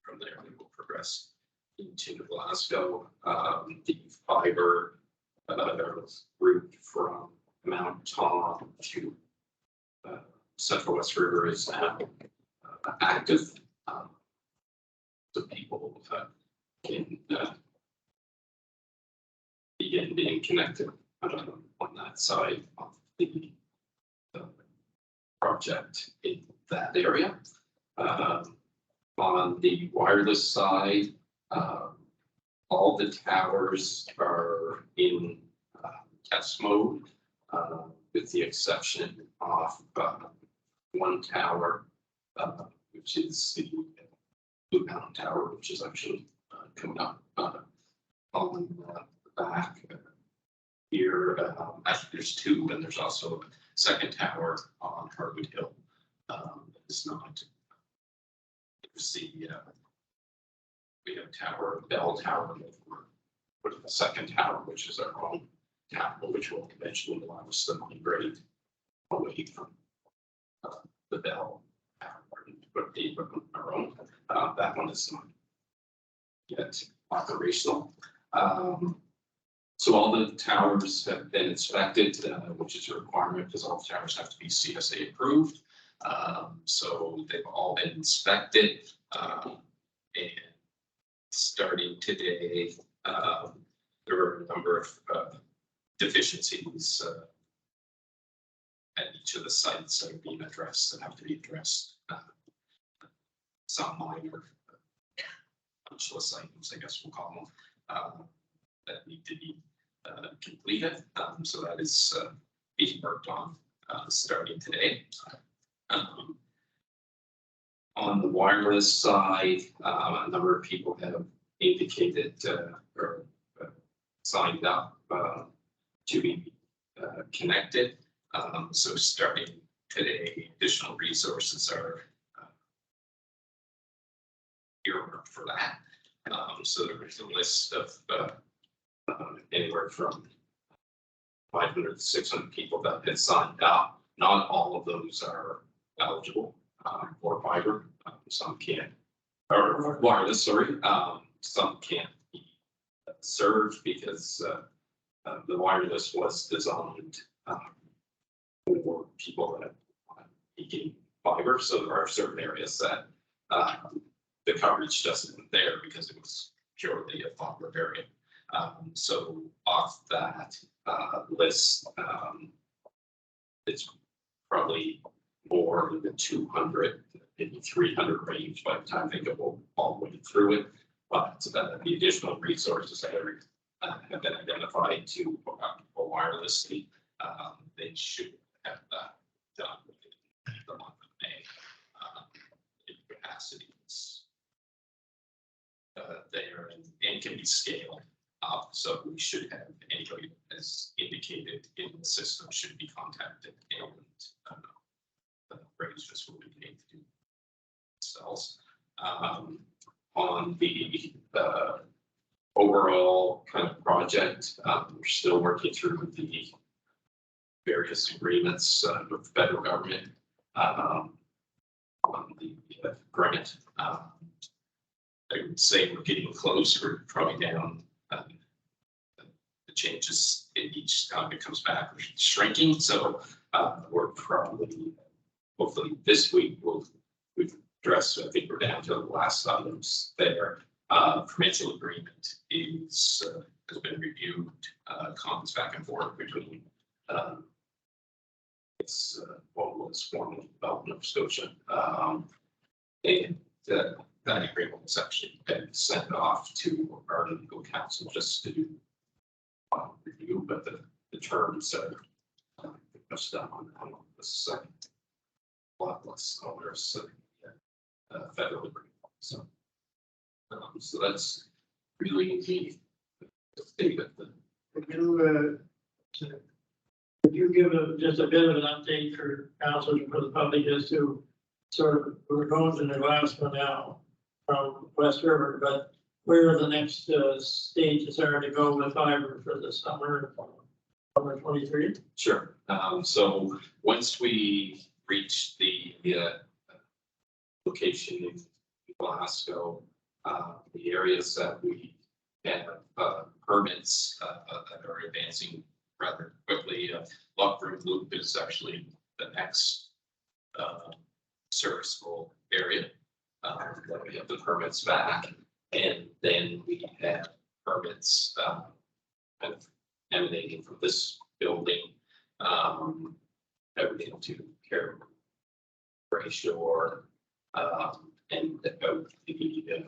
from there, we will progress into Glasgow. The fiber route from Mount Tom to Central West River is now active. So people can begin being connected on that side of the project in that area. On the wireless side, all the towers are in test mode, with the exception of one tower, which is the Blue Mountain Tower, which is actually coming up on the back here. Actually, there's two, and there's also a second tower on Harwood Hill. It's not. There's the we have tower, bell tower, with the second tower, which is our own tower, which will eventually allow us to migrate away from the bell tower and put the equipment on our own. That one is not yet operational. So all the towers have been inspected, which is a requirement because all towers have to be CSA approved. So they've all been inspected, and starting today, there were a number of deficiencies at each of the sites that are being addressed that have to be addressed. Some minor punchless items, I guess we'll call them, that need to be completed. So that is being worked on starting today. On the wireless side, a number of people have indicated or signed up to be connected. So starting today, additional resources are earmarked for that. So there's a list of anywhere from 500 to 600 people that have signed up. Not all of those are eligible for fiber. Some can't, or wireless, sorry. Some can't be served because the wireless was designed for people that are getting fiber. So there are certain areas that the coverage just isn't there because it was purely a fiber variant. So off that list, it's probably more than the 200, maybe 300 range by the time they go all the way through it. But the additional resources that have been identified to go wirelessly, they should have that done within the month of May. In capacity is there and can be scaled up. So we should have anybody as indicated in the system should be contacted and raise just what we need to do themselves. On the overall kind of project, we're still working through the various agreements with the federal government on the grant. I would say we're getting close. We're probably down. The changes in each time it comes back are shrinking. So we're probably, hopefully this week we've addressed, I think we're down to the last items there. Provincial agreement is has been reviewed, comments back and forth between it's what was formerly Development of Scotia, and that agreement was actually been sent off to our legal counsel just to do review, but the terms are just done on the second lot less owners federal agreement. So that's really the thing that Could you give just a bit of an update for council and for the public as to sort of, we're going to Nebraska now. from West River, but where the next stages are to go with fiber for the summer 23. Sure. So once we reach the location in Glasgow, the areas that we have permits that are advancing rather quickly, Lock Room Loop is actually the next serviceable area that we have the permits back, and then we have permits kind of emanating from this building, everything to Caribou Shore, and about the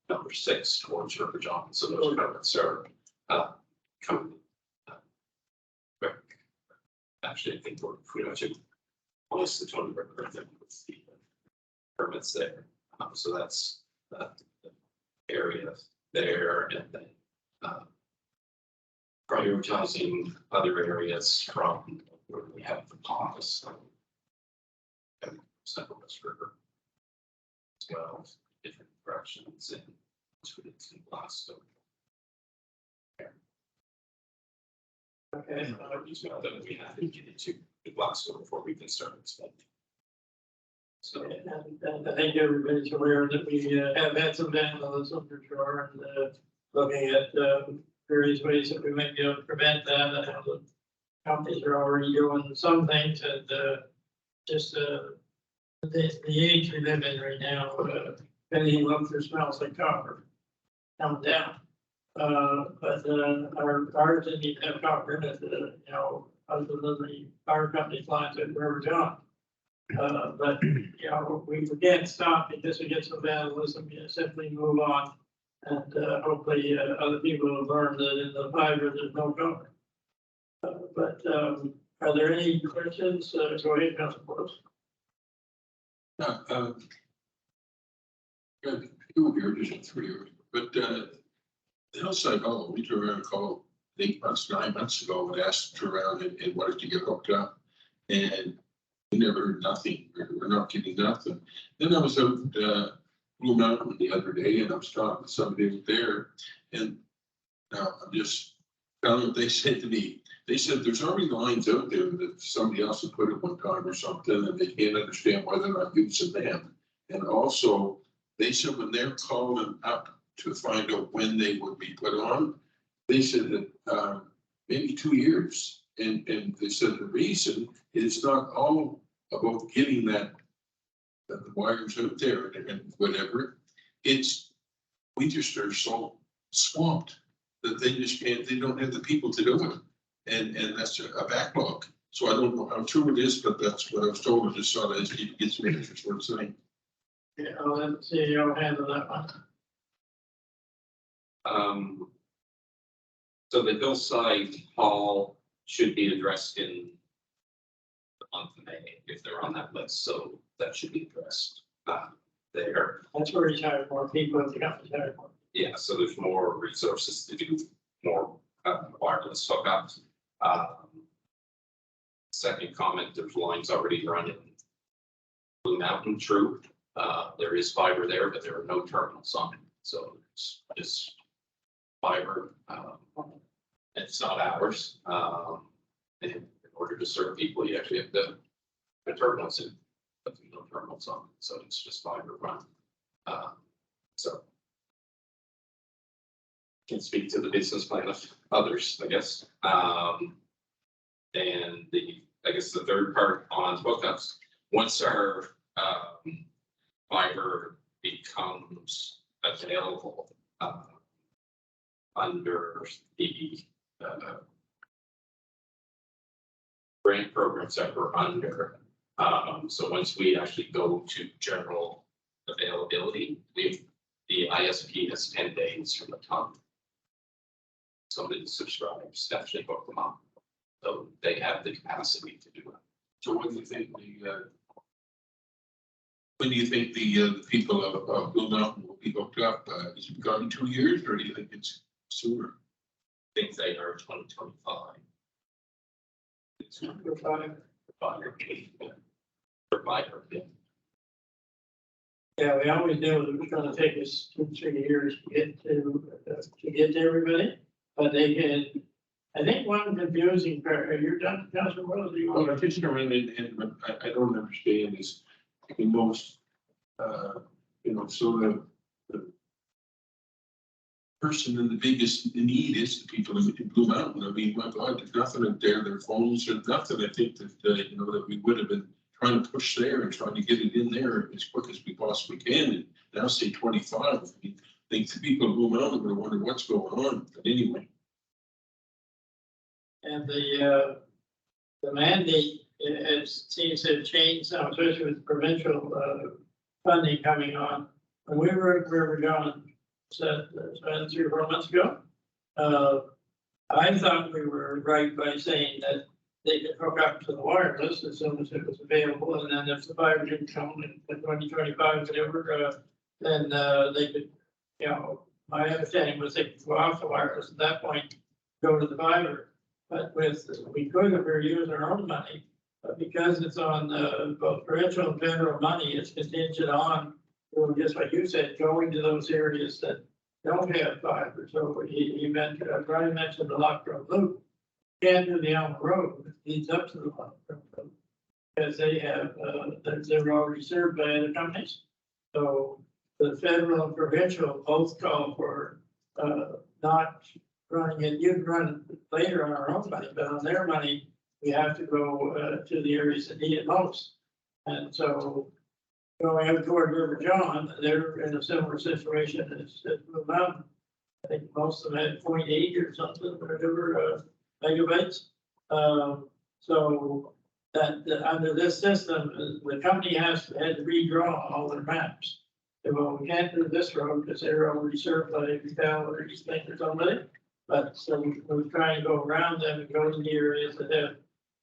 number 6 towards River John. So those permits are coming quick. Actually, I think we're pretty much at almost the Tony River with the permits there. So that's the area there, and then prioritizing other areas from where we have the pause. Central West River as well, different directions and in Glasgow. Okay. Just know that we have to get into Glasgow before we can start expanding. So And I think everybody's aware that we have had some vandalism for sure, and looking at various ways that we might be able to prevent that. I know the companies are already doing some things, and just the age we live in right now, anything looks or smells like copper coming down. But ours didn't even have copper in it, you know, other than the power company lines at River John. But, you know, we can't stop because we get some vandalism, you simply move on. And hopefully other people have learned that in the fiber, there's no copper. But are there any questions? Go ahead, Councilor Brooks. A few here, just 3 years, but the hillside hall, we turned around and called 8 months, 9 months ago and asked around and wanted to get hooked up, and we never heard nothing. We're not getting nothing. Then I was out Blue Mountain the other day, and I was talking to somebody there, and now I'm just telling them, they said to me, they said there's already lines out there that somebody else had put at one time or something, and they can't understand why they're not using them. And also, they said when they're calling up to find out when they would be put on, they said that maybe 2 years. And they said the reason is not all about getting that the wires out there and whatever. It's we just are so swamped that they just can't. They don't have the people to do it. And that's a backlog. So I don't know how true it is, but that's what I was told. I just saw that as people get some interest in saying. Yeah, I'll let the CEO handle that one. So the hillside hall should be addressed in the month of May if they're on that list. So that should be addressed there. That's where he's hired more people, the company's hired more. Yeah, so there's more resources to do more wireless hookups. Second comment, there's lines already running Blue Mountain, true. There is fiber there, but there are no terminals on it. So it's just fiber. It's not ours. And in order to serve people, you actually have to put terminals in, but there's no terminals on it. So it's just fiber run. So can speak to the business plan of others, I guess. And I guess the third part on hookups, once our fiber becomes available under the grant programs that we're under. So once we actually go to general availability, the ISP has 10 days from the time somebody subscribes to actually hook them up. So they have the capacity to do it. So when do you think the people of Blue Mountain will be hooked up? Is it gone in 2 years, or do you think it's sooner? I think they are 2025. It's not For five. provider. Yeah. Yeah, we always knew it was gonna take us 2-3 years to get to everybody, but they can. I think one confusing part, are you done, Councilor Wells? Well, I'm just around and what I don't understand is the most, so the person in the biggest need is the people in Blue Mountain. I mean, my God, there's nothing out there, their phones or nothing. I think that, that we would have been trying to push there and trying to get it in there as quick as we possibly can. And now say 25, I mean, I think the people in Blue Mountain would wonder what's going on, but anyway. And the mandate, it seems to have changed now, especially with provincial funding coming on. When we were where we're going, so 3 or 4 months ago, I thought we were right by saying that they could hook up to the wireless as soon as it was available, and then if the fiber didn't come in 2025, whatever, then they could, my understanding was they could go off the wireless at that point, go to the fiber. But we could have used our own money, but because it's on both provincial and federal money, it's contingent on, just like you said, going to those areas that don't have fiber. So he mentioned, Brian mentioned the Lock Road Loop. Can't do the Elm Road, it leads up to the Lock Road Loop. Because they have, they're already served by other companies. So the federal and provincial both call for not running it. You can run it later on our own money, but on their money, we have to go to the areas that need it most. And so going up toward River John, they're in a similar situation as Blue Mountain. I think most of them had 0.8 or something, whatever megabytes. So that under this system, the company had to redraw all their maps. Well, we can't do this road because they're already served by Cal or East Bank or somebody. But so we're trying to go around them and go to the areas that have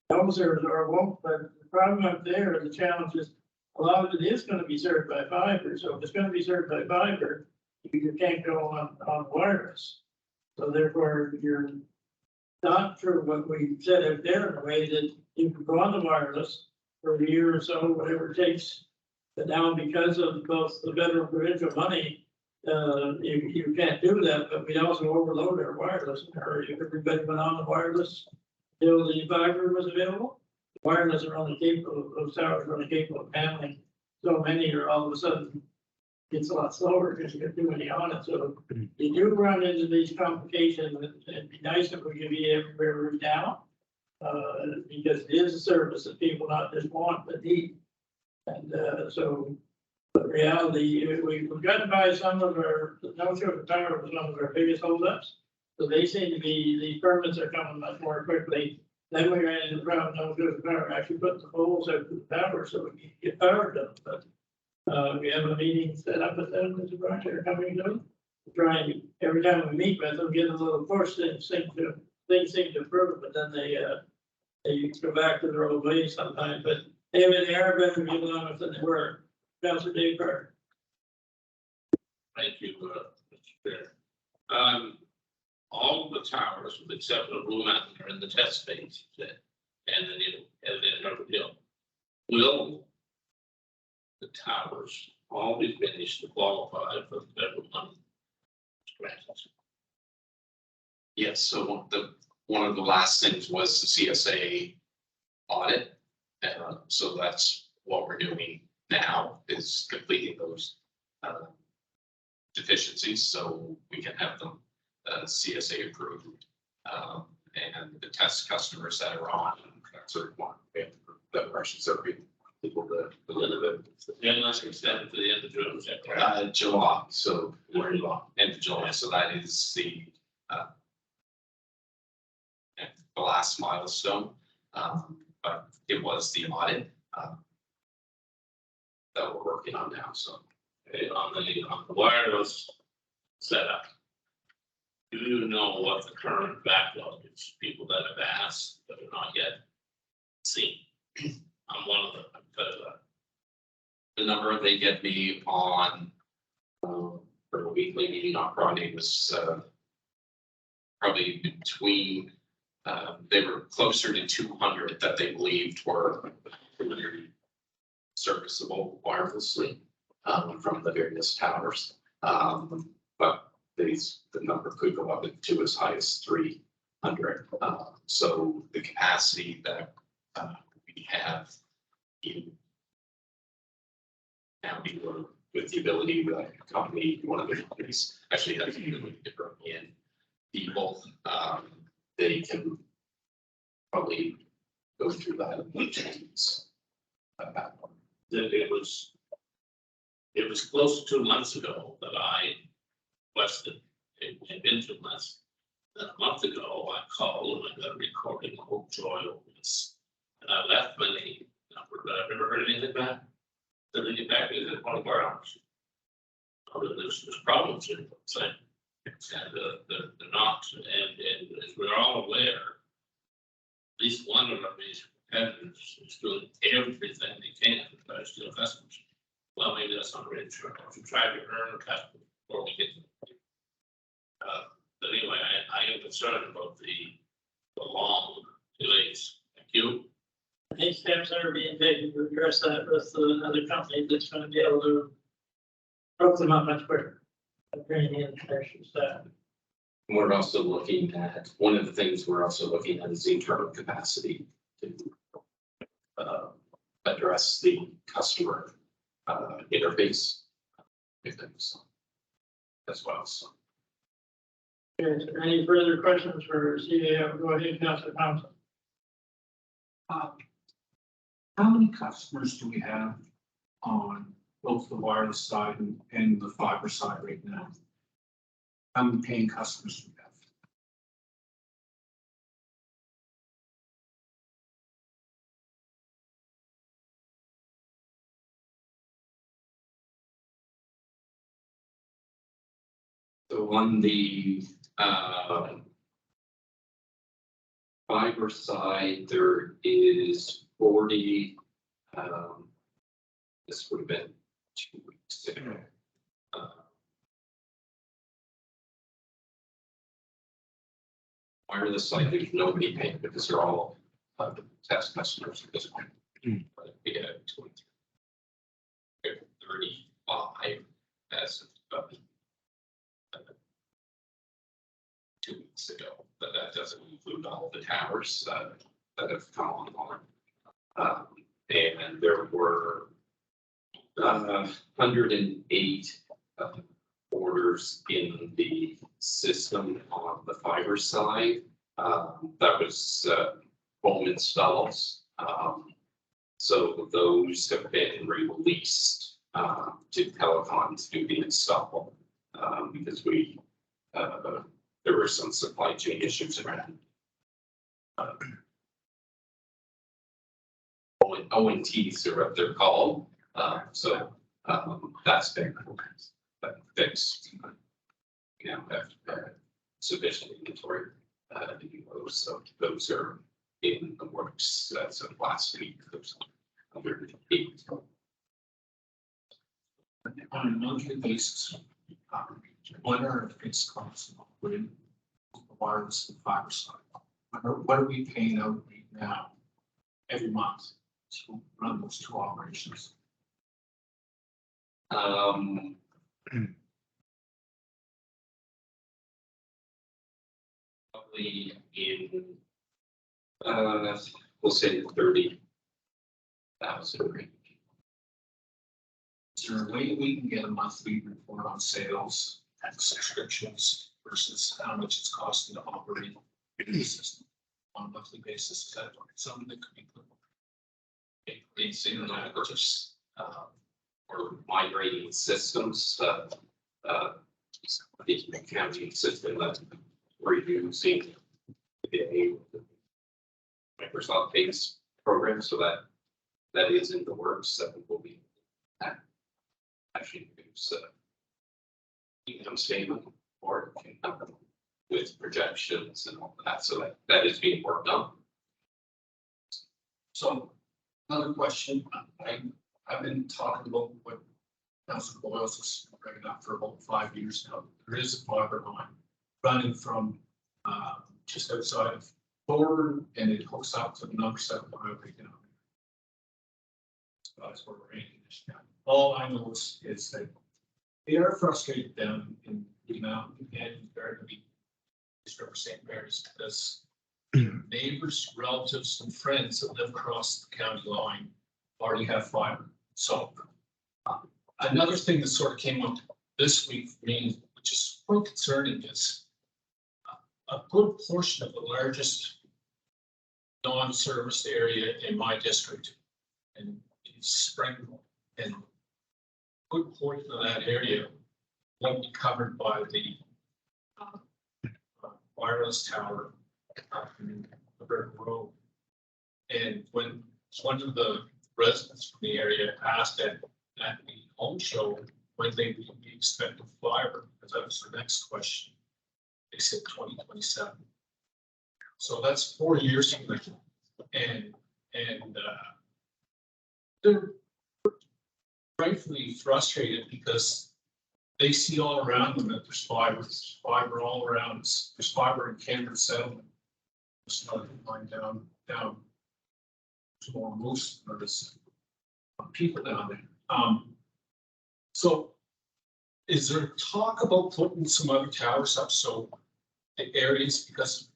no service or won't. But the problem up there, the challenge is a lot of it is going to be served by fiber. So if it's going to be served by fiber, you can't go on wireless. So therefore, you're not sure what we said out there in a way that you can go on the wireless for a year or so, whatever it takes. But now because of both the federal and provincial money, you can't do that, but we'd also overload our wireless. If everybody went on the wireless till the fiber was available, wireless are only capable, those towers are only capable of handling so many, or all of a sudden it's a lot slower because you get too many on it. So you do run into these complications. It'd be nice if we could be everywhere now, because it is a service that people not just want but need. And so the reality, we've got to buy some of our, no sugar power was one of our biggest holdups. So they seem to be, the permits are coming much more quickly. Then we ran into the problem, no sugar power, actually put the poles out to the power so we can get power done. But we have a meeting set up with them, Mr. Brown, they're coming to trying, every time we meet with them, get a little push, things seem to improve, but then they go back to their old ways sometimes. But they are better to be honest than they were. Councilor Dave Carter. Thank you, Mr. Chair. All the towers, with the exception of Blue Mountain, are in the test phase, and then Harvard Hill. Will the towers all be finished to qualify for the federal money? Yes, so one of the last things was the CSA audit. So that's what we're doing now, is completing those deficiencies so we can have them CSA approved. And the test customers that are on, that's sort of one, we have the questions that we people to Unless extended to the end of June, is that correct? July, so we're in end of July, so that is the last milestone. But it was the audit that we're working on now, so. On the wireless setup, do you know what the current backlog is? People that have asked but are not yet seen. I'm one of them. The number they get me on for a weekly meeting on Friday was probably between they were closer to 200 that they believed were serviceable wirelessly. from the various towers. But the number could go up to as high as 300. So the capacity that we have in county or with the ability of a company, one of the companies actually has the ability to bring in people, they can probably go through that. It was close to 2 months ago that I requested, it had been 2 months. Then a month ago, I called and I got a recording of whole joy over this. And I left my name number, but I've never heard anything back. So they get back to one of our hours. There's problems here, saying, and they're not, and as we're all aware, at least one of our major competitors is doing everything they can to try to steal customers. Well, maybe that's not really true. If you try to earn a customer before we get to but anyway, I am concerned about the long delays. Thank you. Any steps that are being taken to address that with another company that's going to be able to hook them up much quicker? Bringing in extra staff. We're also looking at, one of the things we're also looking at is the internal capacity to address the customer interface things as well. So. Is there any further questions for CAO? Go ahead, Councilor Thompson. How many customers do we have on both the wireless side and the fiber side right now? How many paying customers do we have? So on the fiber side, there is 40. This would have been 2 weeks ago. Wireless side, there's nobody paying because they're all test customers at this point. But we had 35 as of 2 weeks ago, but that doesn't include all the towers that have come online. And there were 108 orders in the system on the fiber side. That was home installs. So those have been released to Telecom to do the install because there were some supply chain issues around. ONTs are what they're called. So that's been fixed. You know, have sufficient inventory to do those. So those are in the works. That's last week. Those 108. On a monthly basis, what are our fixed costs of operating the wireless and fiber side? What are we paying out right now every month to run those two operations? Probably in we'll say 30,000 range. Is there a way we can get a monthly report on sales and subscriptions versus how much it's costing to operate the system on a monthly basis? Is that something that could be put? It's in the purchase or migrating systems. The accounting system that we're using the Microsoft Base program, so that is in the works. That will be actually produce income statement or with projections and all that. So that is being worked on. So another question, I've been talking about what Councilor Boyles is bringing up for about 5 years now. There is a fiber line running from just outside of Thorburn, and it hooks up to the number 7 highway down. So that's where we're aiming this now. all I know is that they are frustrated down in the mountain and they're gonna be for St. Mary's because neighbors, relatives and friends that live across the county line already have fiber. So another thing that sort of came up this week for me, which is quite concerning, is a good portion of the largest non-serviced area in my district and it's Springville. And a good portion of that area won't be covered by the wireless tower up in the River Road. And when one of the residents from the area asked at the home show when they would be expecting fiber, because that was the next question, they said 2027. So that's 4 years from now. And they're rightfully frustrated because they see all around them that there's fiber all around us. There's fiber in Camden Settlement. There's another line down to more Moose. There's people down there. So is there talk about putting some other towers up so the areas, because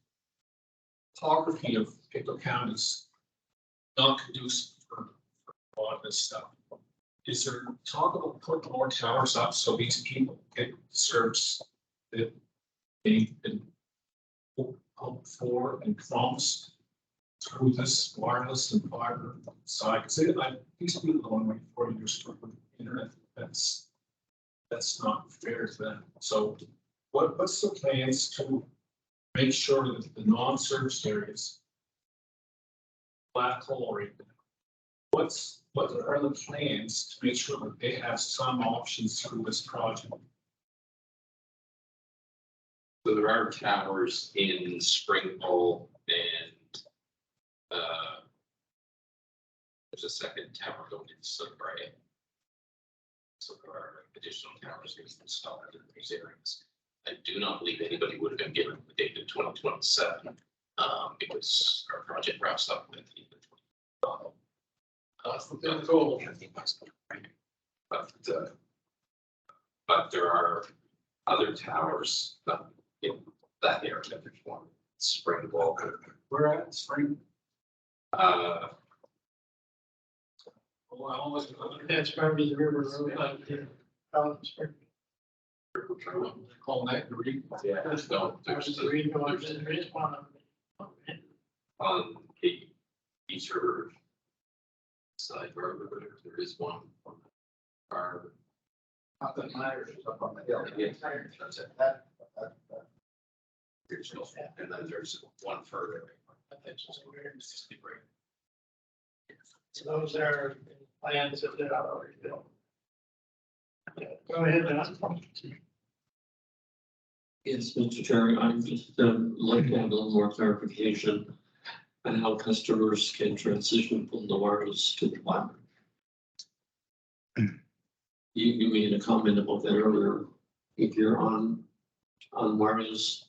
topography of Pictou County is not conducive for a lot of this stuff. Is there talk about putting more towers up so these people get the service that they've been hoped for and promised through this wireless and fiber side? Because these people don't wait 4 years for internet. That's not fair to them. So what's the plans to make sure that the non-serviced areas, black hole right now, what are the plans to make sure that they have some options through this project? So there are towers in Springville and there's a second tower going in Sudbury. So there are additional towers being installed in these areas. I do not believe anybody would have been given the date of 2027 because our project wraps up at the end of 2025. That's the goal. But there are other towers in that area. There's one Springville. We're at Spring. Well, that's probably the River Road, like, Call that green. Yeah, there's one on the eastern side road. There is one. Not that matters, it's up on the hill. Yeah, that's it. And then there's one further. So those are plans that they're already built. Go ahead, Don. Yes, Mr. Chair, I'm just like to have a little more clarification on how customers can transition from the wireless to the fiber. You made a comment about that earlier. If you're on wireless,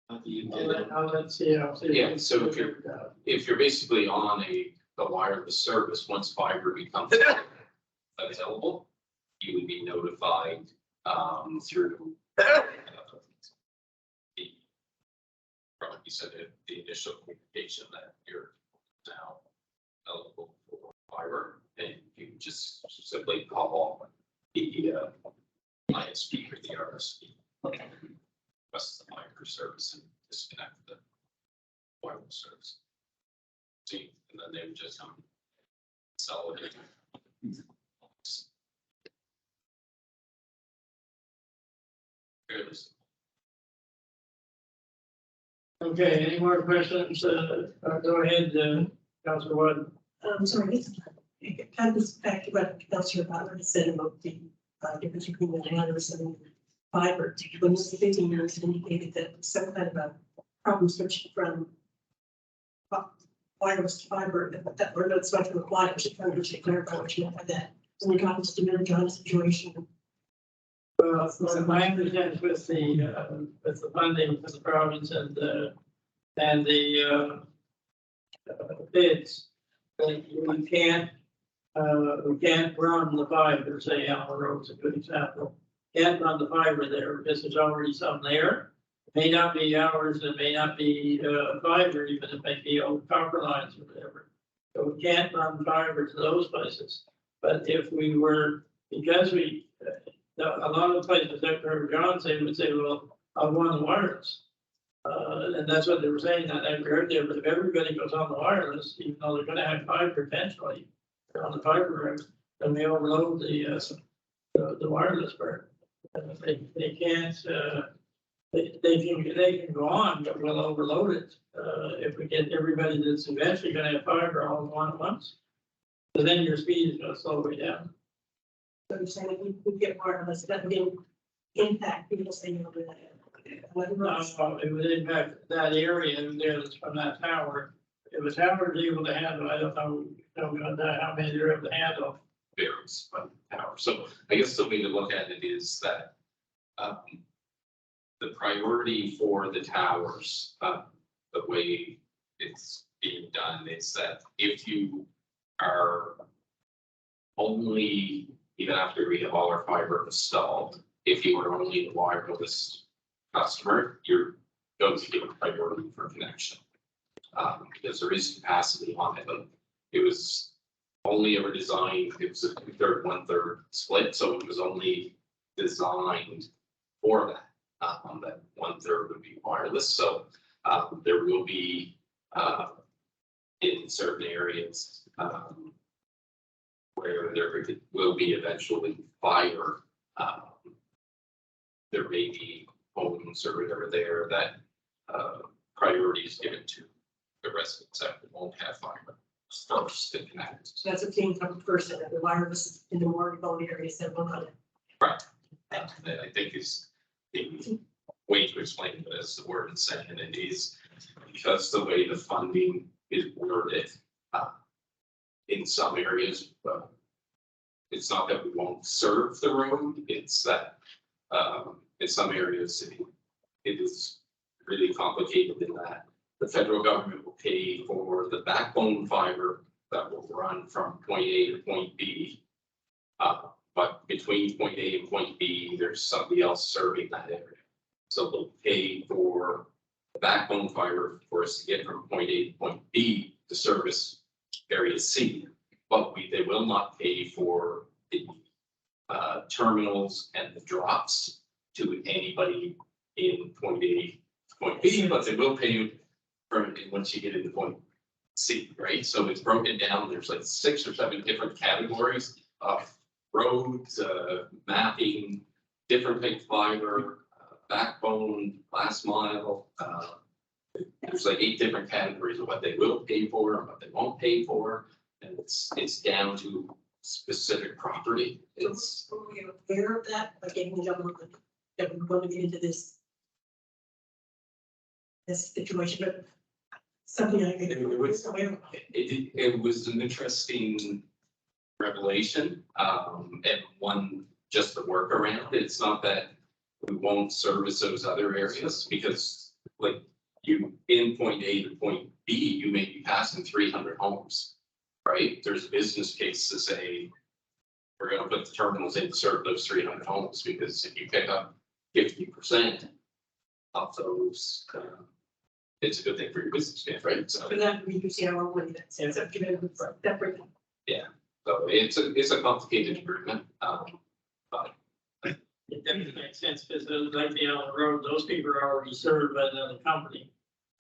how do you get it? Let's see. Yeah, so if you're basically on a wireless service, once fiber becomes available, you would be notified through like you said, the initial communication that you're now eligible for fiber, and you just simply call the ISP or the RSP. Request the fiber service and disconnect the wireless service. See, and then they would just consolidate. Okay, any more questions? Go ahead, Councilor Wood. Sorry, it kind of goes back to what Councilor Butler said about the difference between the wireless and fiber. When this 15 years, it indicated that some kind of a problem switching from wireless to fiber, that we're not much of a wireless, just trying to clarify what you meant by that. When we got into the middle John situation. Well, my understanding with the funding for the province and the bids, that we can't We can't run the fiber, say Allen Road's a good example. Can't run the fiber there because there's already some there. It may not be ours, it may not be fiber, even it may be old copper lines or whatever. So we can't run fiber to those places. But if we were, because we, a lot of the places that heard John say would say, well, I want the wireless. And that's what they were saying, that I heard there, but if everybody goes on the wireless, even though they're gonna have fiber potentially, they're on the fiber road, then they overload the wireless part. They can't, they can go on, but we'll overload it, if we get everybody that's eventually gonna have fiber all in one at once. So then your speed is gonna slow way down. So you're saying if we get wireless, that would impact people staying over there. No, it would impact that area there that's from that tower. If a tower is able to handle, I don't know how many they're able to handle. Varies by tower. So I guess the way to look at it is that the priority for the towers, the way it's being done is that if you are only, even after we have all our fiber installed, if you are only the wireless customer, you're going to get priority for connection. Because there is capacity on it, but it was only ever designed, it was a 2/3, 1/3 split, so it was only designed for that. That 1/3 would be wireless, so there will be in certain areas where there will be eventually fiber. There may be homes or whatever there that priority is given to the residents that won't have fiber first to connect. So that's a thing from person, that the wireless in the more remote areas that will not. Right. I think is the way to explain it, as the word is saying, and it is because the way the funding is worded in some areas, it's not that we won't serve the road, it's that in some areas it is really complicated in that the federal government will pay for the backbone fiber that will run from point A to point B. But between point A and point B, there's somebody else serving that area. So they'll pay for the backbone fiber for us to get from point A to point B to service area C. But they will not pay for the terminals and the drops to anybody in point A to point B, but they will pay you permanently once you get into point C, right? So it's broken down. There's like 6 or 7 different categories of roads, mapping, different type of fiber, backbone, last mile. There's like 8 different categories of what they will pay for and what they won't pay for. And it's down to specific property. It's Are we aware of that, like getting the government, that we're going to get into this situation, but something I think It was- aware of. it was an interesting revelation, and one just to work around. It's not that we won't service those other areas, because like you, in point A to point B, you may be passing 300 homes, right? There's a business case to say, we're gonna put the terminals in to serve those 300 homes, because if you pick up 50% of those, it's a good thing for your business, right? So. For that, we can see our money, that's up to them, separate. So it's a complicated agreement, but It doesn't make sense because like the Allen Road, those people are already served by another company.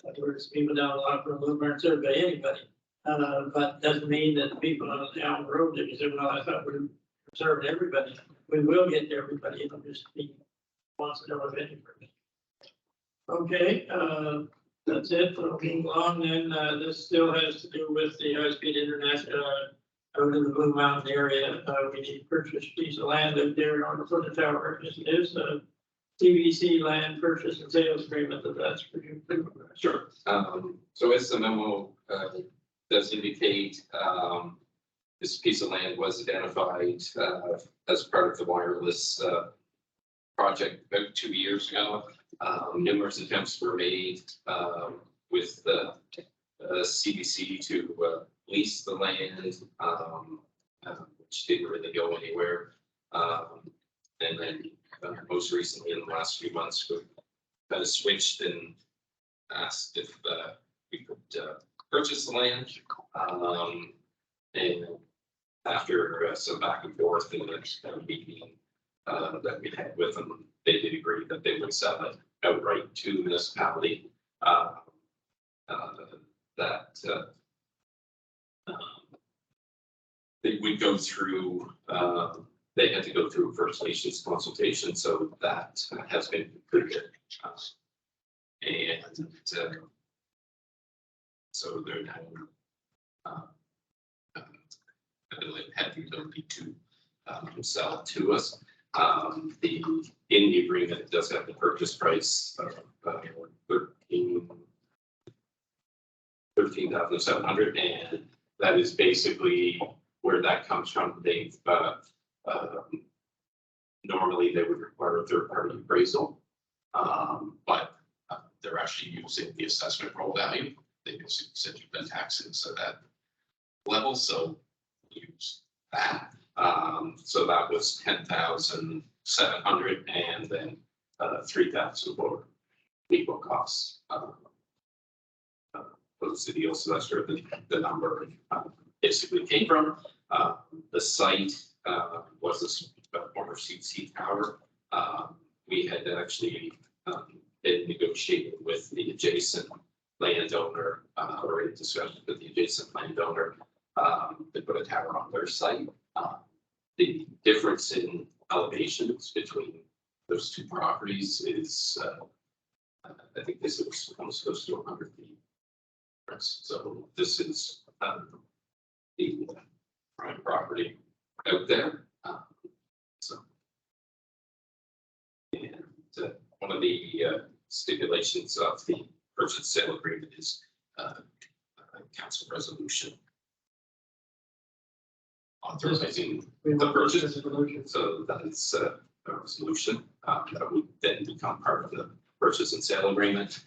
In other words, people down Lockwood Loop aren't served by anybody. But doesn't mean that the people on the Allen Road, they say, well, I thought we served everybody. We will get to everybody, it'll just be wants to know if anybody. Okay, that's it. We'll move along then. This still has to do with the high-speed internet out in the Blue Mountain area. We need to purchase a piece of land out there in order to put the tower. It is a CVC land purchase and sales agreement, that's for you. sure. So as the memo does indicate, this piece of land was identified as part of the wireless project about 2 years ago. Numerous attempts were made with the CBC to lease the land. which didn't really go anywhere. And then most recently in the last few months, we kind of switched and asked if we could purchase the land. And after some back and forth and a meeting that we had with them, they did agree that they would sell it outright to the municipality. That they would go through, they had to go through First Nations consultation, so that has been concluded. And so they're now have the ability to sell to us. In the agreement, it does have the purchase price of 13,700, and that is basically where that comes from. They've normally they would require a third-party appraisal, but they're actually using the assessment roll value. They basically said you've been taxes at that level, so use that. So that was 10,700, and then 3,000 for legal costs. Those the deal, so that's where the number basically came from. The site was this former CC tower. We had actually been negotiating with the adjacent landowner, or in discussion with the adjacent landowner, to put a tower on their site. The difference in elevations between those two properties is, I think this is almost close to 100 feet. So this is the prime property out there. So, and one of the stipulations of the purchase sale agreement is a council resolution authorizing the purchase. So that is a resolution that would then become part of the purchase and sale agreement.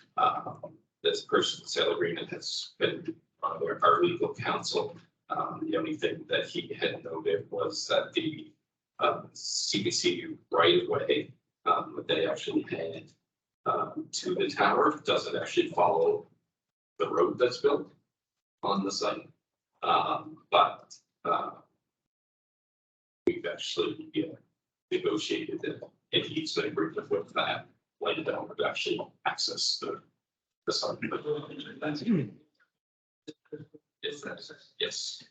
This purchase and sale agreement has been our legal counsel. The only thing that he had noted was that the CBC right of way that they actually had to the tower doesn't actually follow the road that's built on the site. But we've actually negotiated an easement agreement with that landowner to actually access the site. Yes.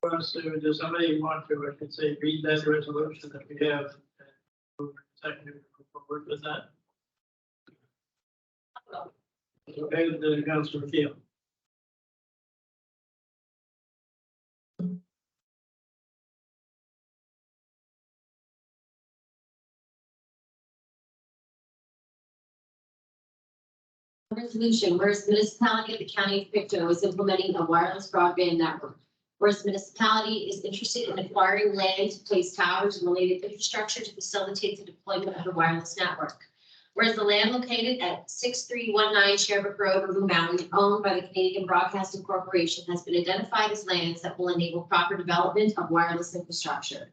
So does somebody want to, I should say, read that resolution that we have? Second, forward with that. Okay, the council Keel. Resolution, whereas the municipality of the county of Pictou is implementing a wireless broadband network. Whereas the municipality is interested in acquiring land to place towers and related infrastructure to facilitate the deployment of the wireless network. Whereas the land located at 6319 Sherbrooke Road, Blue Mountain, owned by the Canadian Broadcasting Corporation, has been identified as lands that will enable proper development of wireless infrastructure.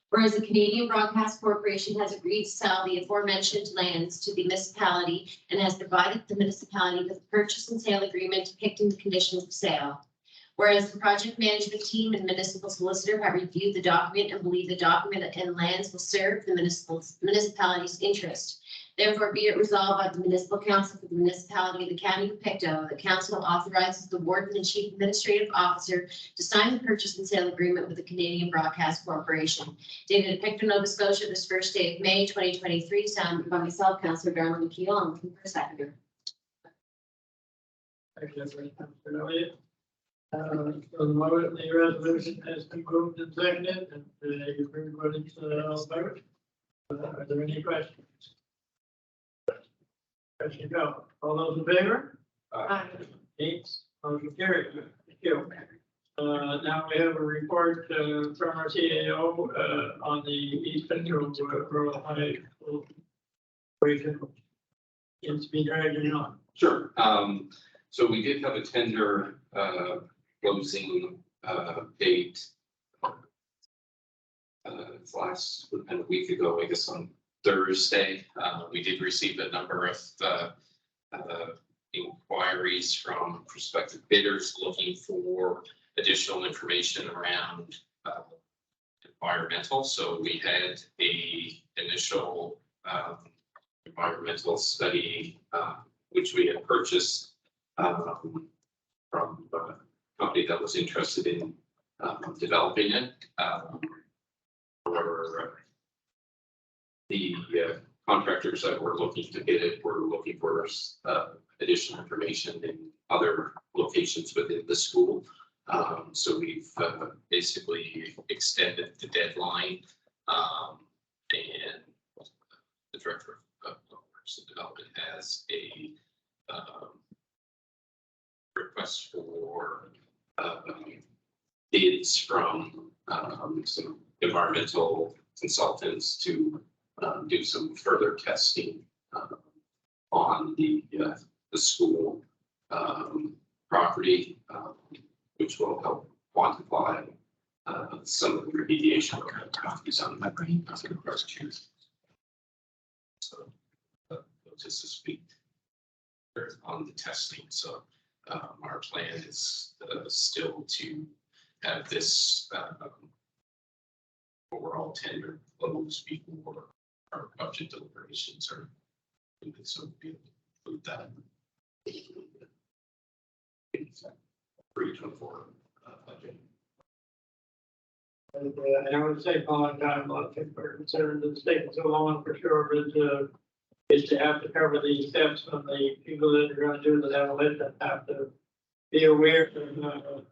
Whereas the Canadian Broadcast Corporation has agreed to sell the aforementioned lands to the municipality and has provided the municipality with a purchase and sale agreement depicting the conditions of sale. Whereas the project management team and municipal solicitor have reviewed the document and believe the document and lands will serve the municipality's interest. Therefore, be it resolved by the municipal council for the municipality of the county of Pictou, the council authorizes the warden and chief administrative officer to sign the purchase and sale agreement with the Canadian Broadcast Corporation. Dated at Pictou, Nova Scotia, this first day of May, 2023, signed by myself, Councillor Darrell McKeel. I'm looking for a seconder. Thank you, Councillor Elliott. So the resolution has been moved and seconded, and you've heard what it's all about. Are there any questions? Question go. All those in favor? Aye. Eight, motion carried. Thank you. Now we have a report from our CAO on the East Central Rural High School operation. Seems to be dragging on. Sure. So we did have a tender closing date last, and a week ago, I guess on Thursday, we did receive a number of, inquiries from prospective bidders looking for additional information around, environmental. So we had a initial, environmental study, which we had purchased, from a company that was interested in, developing it. However, the contractors that were looking to get it were looking for additional information in other locations within the school. So we've basically extended the deadline, and the director of works and development has a request for bids from some environmental consultants to do some further testing on the school property, which will help quantify some of the remediation copies on my brain. So just to speak on the testing. So our plan is still to have this overall tender closed before our budget deliberations are completed. So we'll be able to include that. 324 budget. And I would say, Paul, and John, a lot of people are concerned that the state is so long for sure, is to have to cover these steps when the people that are going to do the demolition have to be aware of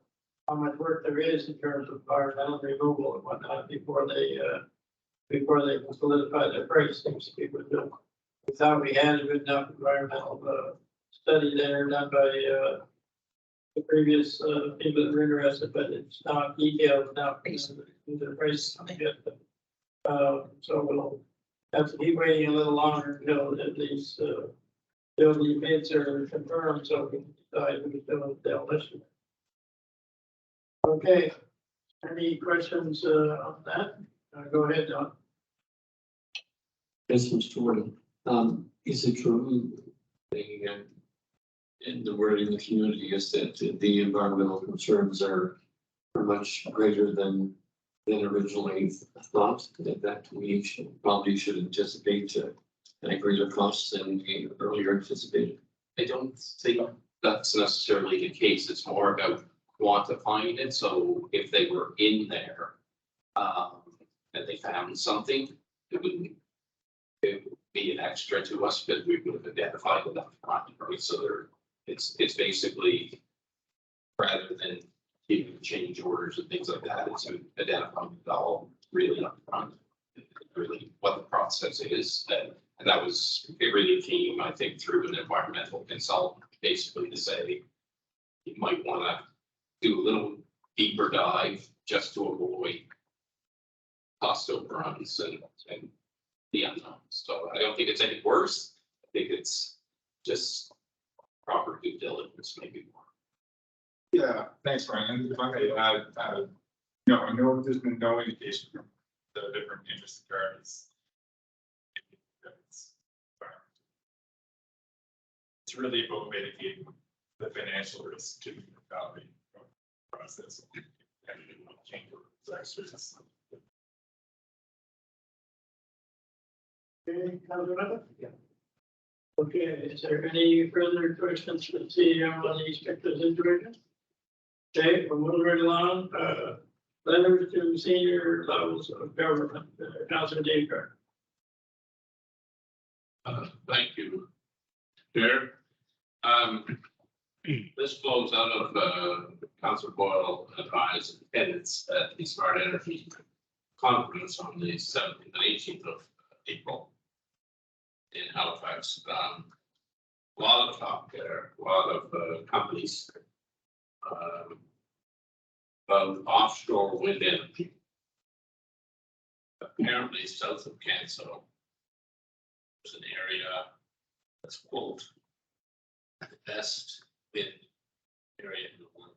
how much work there is in terms of environmental removal and whatnot before they can solidify their price. Things people do. We thought we had a good enough environmental study there done by the previous people that were interested, but it's not detailed enough. The price yet. So we'll have to keep waiting a little longer until at least building bids are confirmed, so we can decide who's doing the demolition. Okay, any questions on that? Go ahead, Don. Yes, Mr. Warden. Is it true in the word in the community is that the environmental concerns are much greater than originally thought, that we probably should anticipate a greater cost than we earlier anticipated? I don't think that's necessarily the case. It's more about quantifying it. So if they were in there and they found something, it would be an extra to us, but we would have identified it up front, right? So it's basically, rather than giving change orders and things like that, it's identifying it all really up front, really what the process is. And that was really a theme, I think, through an environmental consultant, basically to say, you might want to do a little deeper dive just to avoid cost overruns and the unknown. So I don't think it's any worse. I think it's just proper due diligence, maybe more. Yeah, thanks, Brian. And if I may add, I know there's been no indication from the different interested parties. It's really about mitigating the financial risk to the municipality process. And change orders. Okay, okay, is there any further questions for the CEO on these particular situations? Okay, we'll move right along. Letters to senior levels of government, Councilor Daker. Thank you, Chair. This flows out of Councilor Boyle advised attendance at the Smart Energy Conference on the 17th and 18th of April in Halifax. A lot of talk there, a lot of companies of offshore wind energy. Apparently south of Canso, there's an area that's quote the best wind area in the world.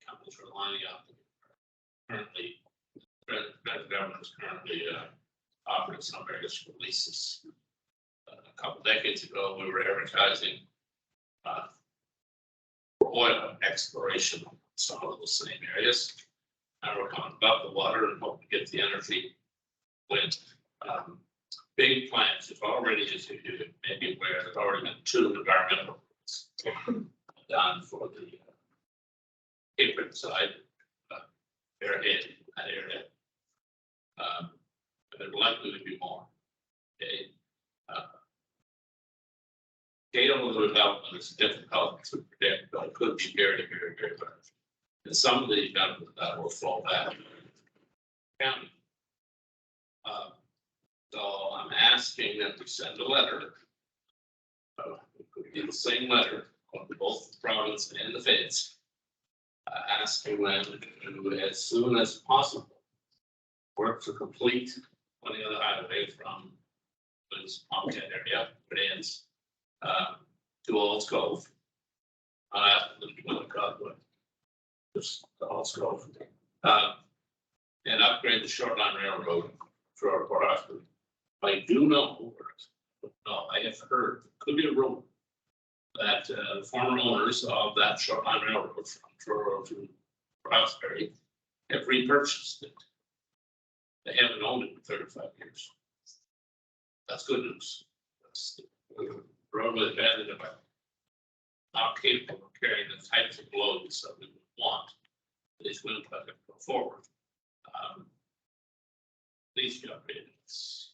Companies are lining up. Currently, the government is currently offering some various releases. A couple decades ago, we were advertising for oil exploration in some of those same areas. Now we're coming above the water and hope to get the energy when big plants have already, as you may be aware, there's already been 2 environmental done for the apron side, airhead, that area. But there's likely to be more. Okay. Scale of the development is difficult to predict, but it could be very, very, very large. And some of the that will fall back to the county. So I'm asking that we send a letter. It could be the same letter on both the province and the feds. Asking them to, as soon as possible, work to complete on the other highway from this Pomket area, where it ends, to Old Cove. Just the Old Cove. And upgrade the short line railroad for our Port Austin. I do know, I have heard, could be a rumor, that the former owners of that short line railroad from Truro to Roxbury have repurchased it. They haven't owned it in 35 years. That's good news. That's the railroad abandoned about not capable of carrying the types of loads that we would want. These wind tunnels go forward. These upgraded. It's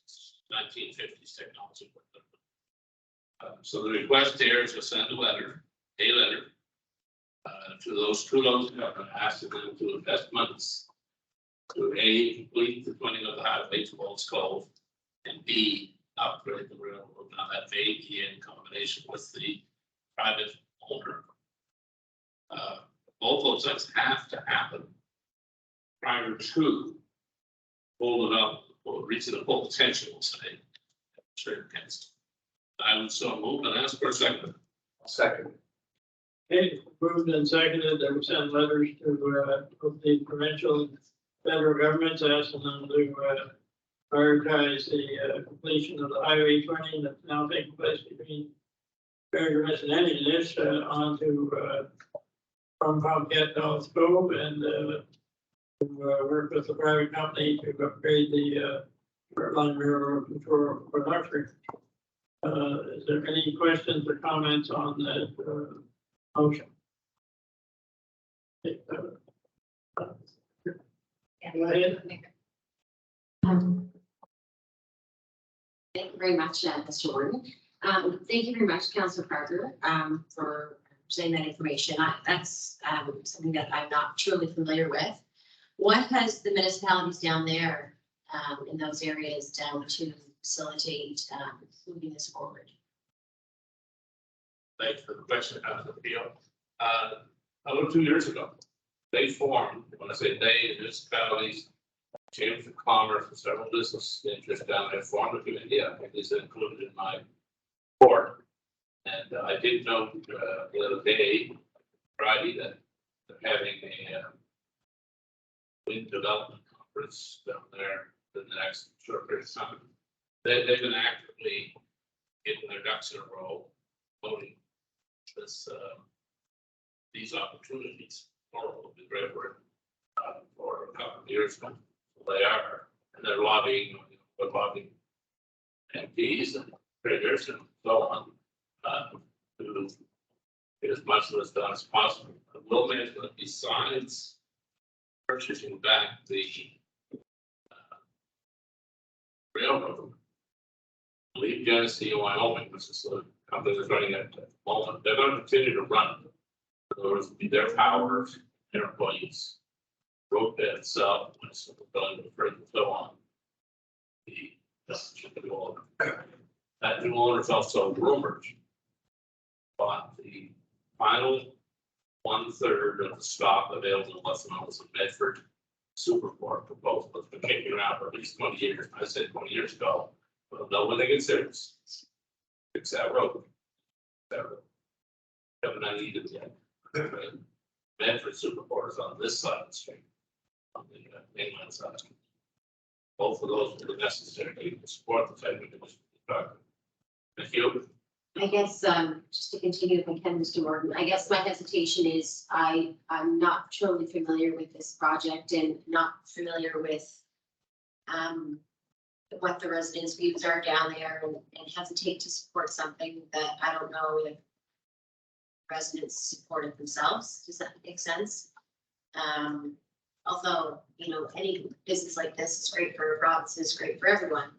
1950s technology. So the request here is to send a letter to those 2 loads government, asking them to invest months to A, complete the twinning of the highway to Old Cove, and B, upgrade the railroad. Now that may be in combination with the private owner. Both those things have to happen prior to holding up or reaching the full potential, say, straight against. I would so move and ask for a second. Second. Okay, moved and seconded that we send letters to the provincial and federal governments asking them to prioritize the completion of the highway 20 that's now taking place between Fairgrass and Ennis onto from Pomket to Old Cove and to work with the private company to upgrade the short line railroad control for Oxford. Is there any questions or comments on that motion? Go ahead. Thank you very much, Mr. Warden. Thank you very much, Councillor Parker, for saying that information. That's something that I'm not truly familiar with. What has the municipalities down there in those areas done to facilitate moving this forward? Thanks for the question, Councilor Peel. About 2 years ago, they formed, when I say they, municipalities, Chambers of Commerce, and several business interests down there formed a committee. I think this is included in my report. And I did note the other day, Friday, that they're having a wind development conference down there in the next short period of time. They've been actively getting their ducks in a row, voting this, these opportunities will be great for a couple of years now. They are, and they're lobbying MPs and traders and so on to get as much of this done as possible. Will management, besides purchasing back the railroad, I believe Genesee, Wyoming, which is the company that's running it at the moment, they're going to continue to run it. In other words, be their powers, their employees, road bed itself, going to freight and so on. That new owner is also rumored, but the final 1/3 of the stock available in what's known as the Medford Superport proposal has been kicking around for at least 20 years. I said 20 years ago, but no one they get serious. Fix that road. Haven't done either yet. Medford Superport is on this side of the street, on the mainland side. both of those are necessary to support the type of industry. Thank you. I guess, just to continue if I can, Mr. Morgan, I guess my hesitation is I'm not truly familiar with this project and not familiar with what the residents' views are down there and hesitate to support something that I don't know if residents support it themselves. Does that make sense? Although, you know, any business like this is great for province, is great for everyone.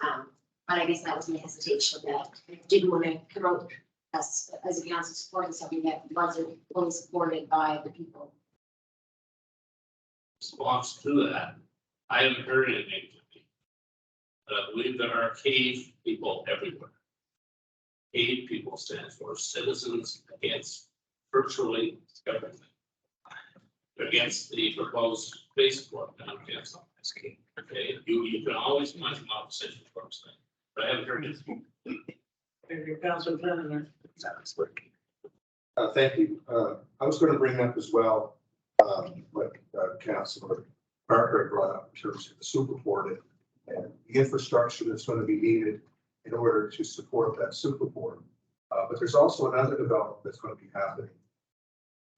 But I guess that was my hesitation, that I didn't want to come out as a council supporting something that wasn't fully supported by the people. Response to that, I haven't heard anything. But I believe there are cave people everywhere. Cave people stands for Citizens Against Virtually Everything. They're against the proposed Facebook down against this cave. Okay, you can always find some opposition for things, but I haven't heard anything. Thank you, Councilor Fenner. Thank you. I was going to bring up as well, what Councilor Parker had brought up in terms of the super port and the infrastructure that's going to be needed in order to support that super port. But there's also another development that's going to be happening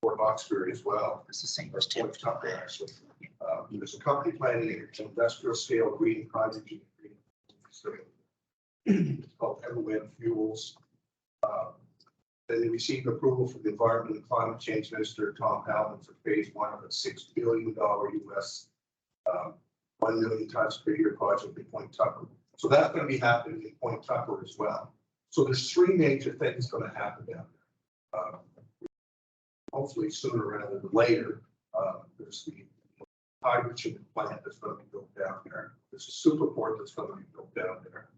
for Boxbury as well. It's the same as Point Tucker, actually. There's a company planning an industrial scale green project. It's called Everwind Fuels. They received approval from the Environment and Climate Change Minister Tom Halman for phase one of a $6 billion US 1 million tons per year project in Point Tucker. So that's going to be happening in Point Tucker as well. So there's three major things going to happen down there. Hopefully sooner rather than later. There's the hydrogen plant that's going to be built down there. There's a super port that's going to be built down there.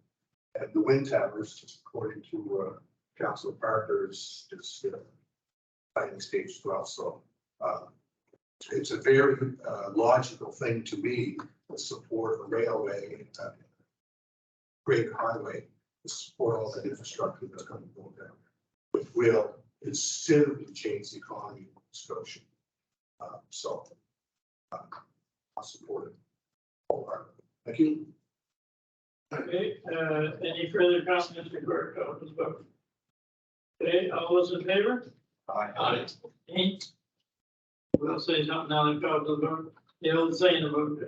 And the wind towers, just according to Councilor Parker's planning stage as well. So it's a very logical thing to me to support the railway, great highway, to support all that infrastructure that's going to go down there, which will considerably change the economy of Scotia. So I'll support it wholeheartedly. Thank you. Okay, any further comments before I close the vote? Okay, all those in favor? Aye. Any? We'll say something now that close the vote. The old saying about,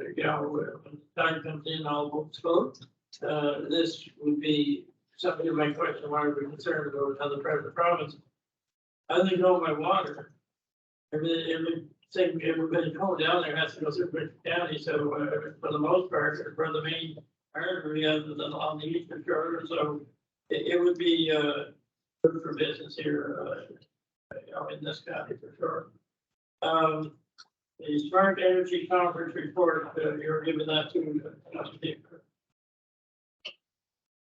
when time comes in, all votes vote. This would be something of my question, why are we concerned about another part of the province? I think all my water, everybody going down there has to go through Bridge County, so for the most part, for the main artery other than on the eastern shore, so it would be good for business here, in this county for sure. The Smart Energy Conference report, you're giving that to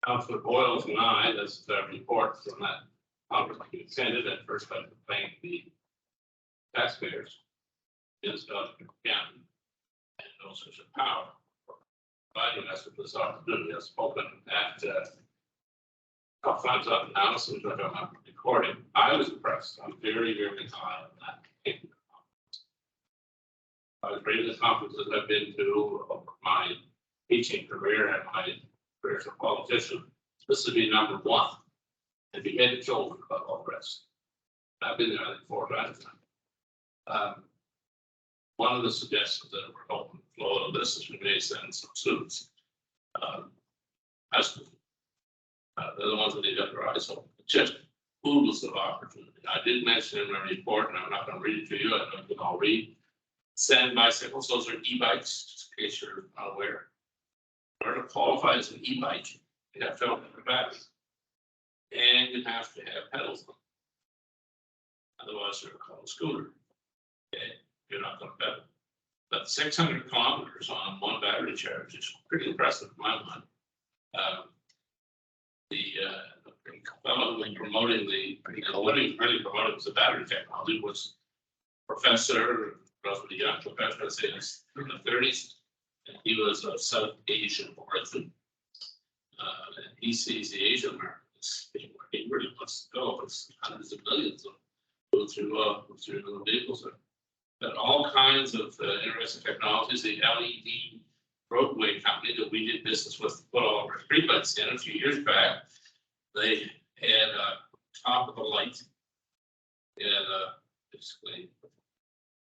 Councilor Boyles and I, this is a report from that conference we attended. At first, I would thank the taxpayers in Scotland County and those who have power for providing us with this opportunity. I've spoken at a couple times up in Allison, which I'm recording. I was impressed. I'm very, very high on that. I was great at the conferences I've been to over my teaching career and my career as a politician. This would be number one and be head and shoulder above all the rest. I've been there, I think, 4 times now. One of the suggestions that we're hoping to flow of this is we may send some students. They're the ones that need to have their eyes open. Just oodles of opportunity. I did mention in my report, and I'm not going to read it to you. I know you can all read. Send bicycles. Those are e-bikes, just in case you're not aware. In order to qualify as an e-bike, you have to open the battery. And you have to have pedals on. Otherwise, you're called a scooter. Okay, you're not going to pedal. But 600 kilometers on one battery charge is pretty impressive in my mind. The fellow who was promoting really promoting the battery technology was professor, relatively young professor, I'd say in the 30s, and he was of South Asian origin. And he sees the Asian markets being where he really wants to go. It's hundreds of millions of go through vehicles. But all kinds of interesting technologies, the LED roadway company that we did business with, to put all of our streetlights in a few years back. They had a top of the light. And basically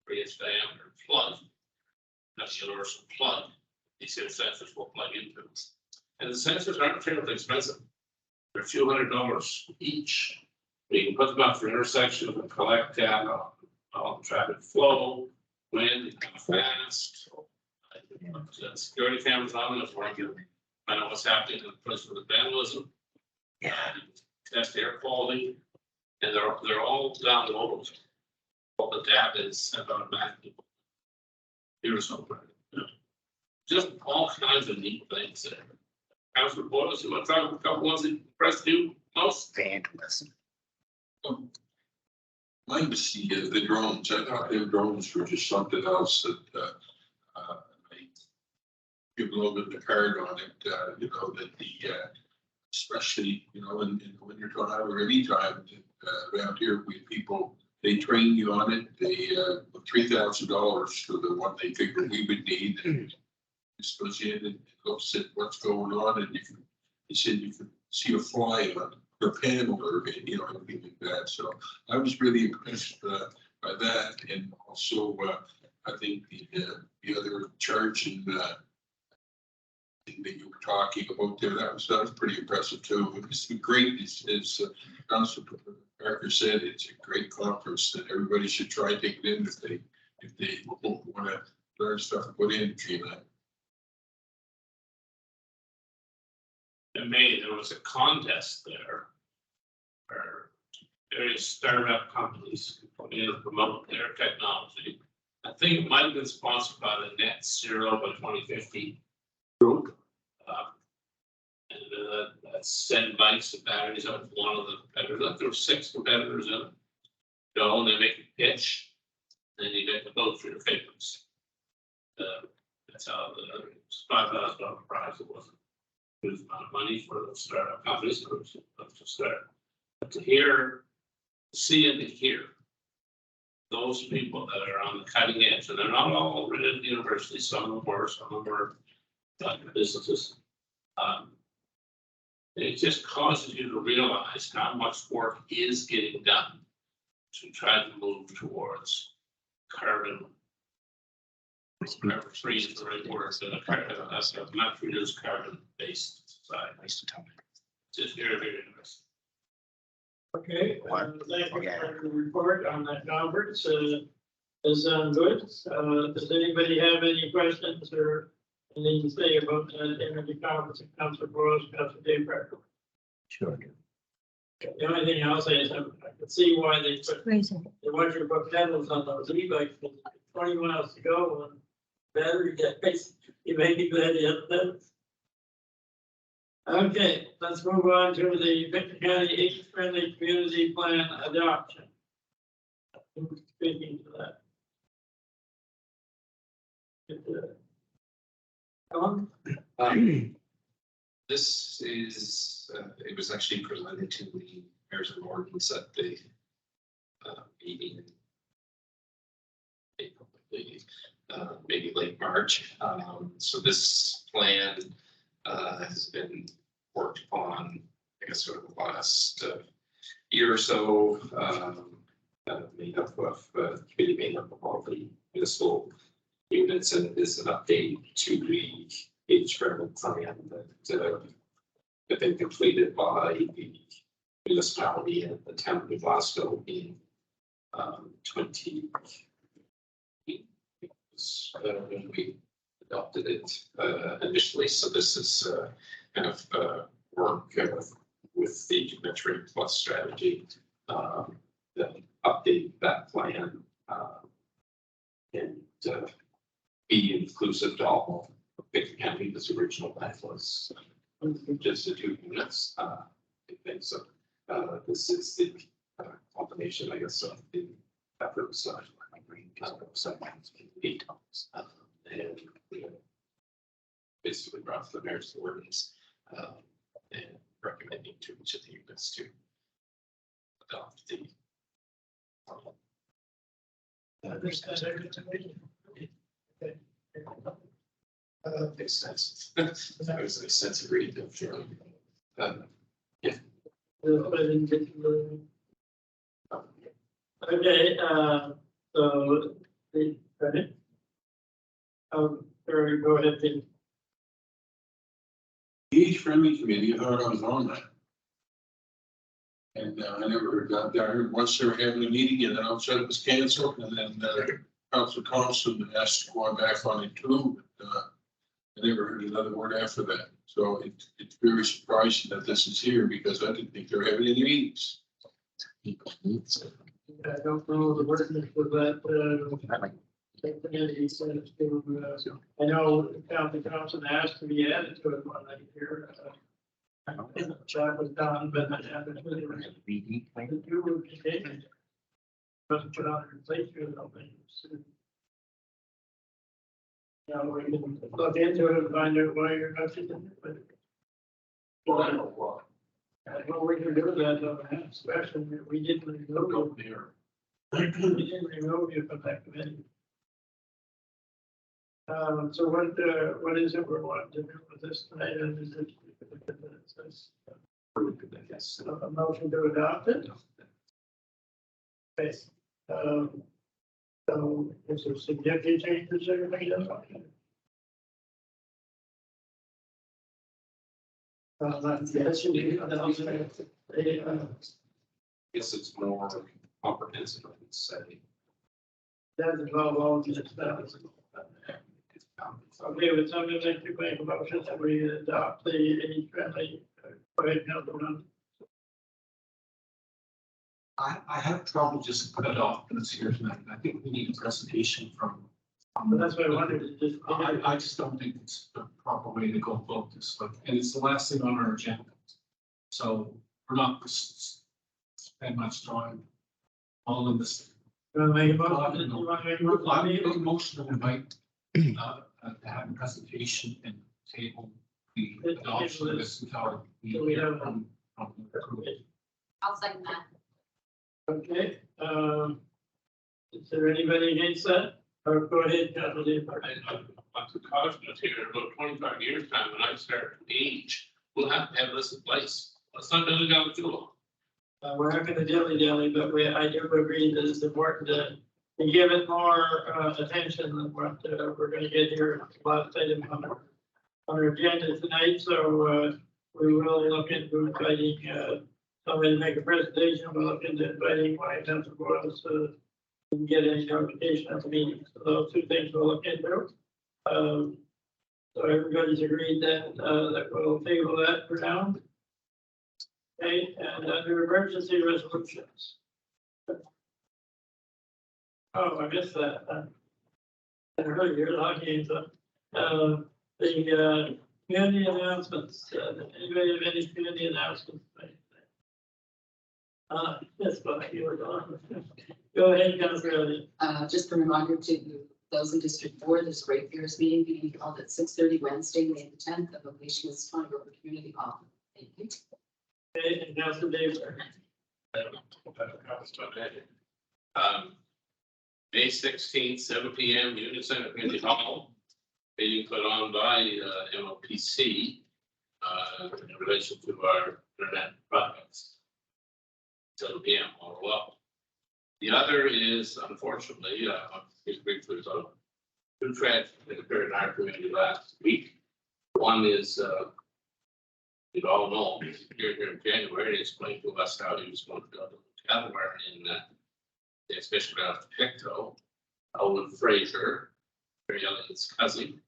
3-inch diameter plug. That's the universal plug. These sensors will plug into. And the sensors aren't terribly expensive. They're a few $100s each. You can put them up for intersections and collect data on traffic flow, wind, how fast. Security cameras on them if you want to find out what's happening in the place with the vandalism. Test air quality, and they're all downloadable. All the data is sent automatically. Here's something. Just all kinds of neat things there. Councilor Boyles, you want to talk about a couple ones that impressed you most? Vandalism. Mine was the drones. I thought the drones were just something else that I give a little bit of card on it. You know, that the especially, you know, in the winter time or any time around here, we people, they train you on it. They $3,000 for the one they figured we would need. And just goes in and looks at what's going on, and he said you can see a fly on a panel or, you know, anything like that. So I was really impressed by that, and also I think the other charge and thing that you were talking about there, that was pretty impressive too. It's great, as Councilor Parker said, it's a great conference that everybody should try to take it in if they want to learn stuff to put in treatment. In May, there was a contest there where various startup companies come in and promote their technology. I think it might have been sponsored by the Net Zero by 2050 group. And send bikes and batteries out to one of the competitors. There were 6 competitors in it. Go and they make a pitch, and you get to vote for your favorites. That's how the $5,000 prize. It wasn't a huge amount of money for the startup companies. It was just start. But to see and to hear those people that are on the cutting edge, and they're not all at the university. Some of them were, some of them were businesses. It just causes you to realize how much work is getting done to try to move towards carbon. Whatever free is the right word, that's not reduced carbon based society. Just very, very interesting. Okay, thank you for the report on that conference. Is good. Does anybody have any questions or anything to say about that energy conference of Councilor Boyles, Councilor Dave Parker? Sure. The only thing I'll say is I can see why they want you to put pedals on those e-bikes, 20 miles to go on battery days. You may be glad you have pedals. Okay, let's move on to the Victor County Eco-Friendly Community Plan adoption. Who's speaking to that? Ellen? This is, it was actually presented to the mayors and wardens at the meeting in maybe late March. So this plan has been worked upon, I guess, over the last year or so, made up of committee made up of all the municipal units, and is an update to the age-friendly plan that have been completed by the municipality and the town of Glasgow in 20. When we adopted it initially. So this is kind of work with the Documentary Plus strategy that update that plan and be inclusive to all of Victor County. This original plan was just the 2 units. I think so. This is the combination, I guess, of the efforts of and basically brought the mayor's ordinance and recommending to each of the units to adopt the. Makes sense. That was a sense of reading, I'm sure. Okay, so, ready? Or go ahead, Pete. Age friendly committee, I thought I was on that. And I never heard that. I heard once they were having a meeting and then all of a sudden it was canceled and then Council Thompson asked to go back on it too. But, I never heard another word after that. So it's very surprising that this is here because I didn't think they were having any meetings. I don't know the wording for that, committee said it's to, I know County Council asked to be added to it one night here. I don't think the job was done, but I haven't really. You were taken. Wasn't put on your plate for something. Yeah, we can look into it and find out why you're not taking it, but. Well, we can do that, though, especially we didn't remove you. We didn't remove you from that committee. So what is it we're wanting to do with this tonight? And is it? A motion to adopt it? Okay. So is there significant changes or anything else? Yes, you do. Guess it's more comprehensive, I would say. That's involved all of this stuff. Okay, with somebody like to make a motion that we adopt the age friendly. Go ahead, Councilman. I have trouble just adopting this here tonight. I think we need a presentation from. But that's why I wanted to just. I just don't think it's the proper way to go about this, like, and it's the last thing on our agenda. So we're not spend much time all of this. You want to make a motion? You want to make a motion? I make a motion to invite, to have a presentation and table the adoption of this until we hear from. I'll second that. Okay, is there anybody against that? Or go ahead, Councilman. I'm to caution us here, about 25 years time, when I start to age, we'll have to have this in place. Let's not dilly dally too long. We're not gonna dilly, but I do agree that it's important to give it more attention than what we're gonna get here last item on our agenda tonight. So we will look into inviting somebody to make a presentation. We'll look into inviting my council board so we can get any notification of the meeting. So those two things we'll look into. So everybody's agreed that we'll table that for now. Okay, and under emergency resolutions. Oh, I missed that. I heard you're talking, so, the community announcements, anybody have any community announcements? That's what you were going. Go ahead, Councilor. Just a reminder to those in District 4, there's Great Fears meeting being held at 6:30 Wednesday, May the 10th, at location is Stony River Community Hall. Thank you. Okay, and Councilor Davis. May 16th, 7 p.m. Union Center Community Hall. Being put on by MOPC in relation to our internet projects. 7 p.m. all well. The other is, unfortunately, briefly, two tragedies that occurred in our community last week. One is, you all know, here in January, he explained to us how he was going to go to Calvary in especially out of Pictou. Owen Fraser, Mary Elliot's cousin,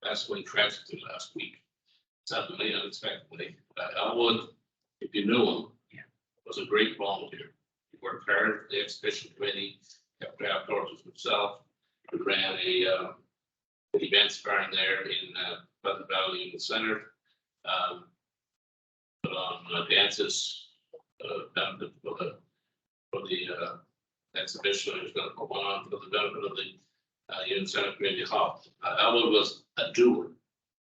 passed away tragically last week, suddenly, unexpectedly. Elwood, if you knew him, was a great volunteer. He worked hard for the exhibition committee, kept outdoors himself. He ran an events barn there in Pleasant Valley in the center. Put on dances down for the exhibition. He was going to put one on for the benefit of the Union Center Community Hall. Elwood was a doer,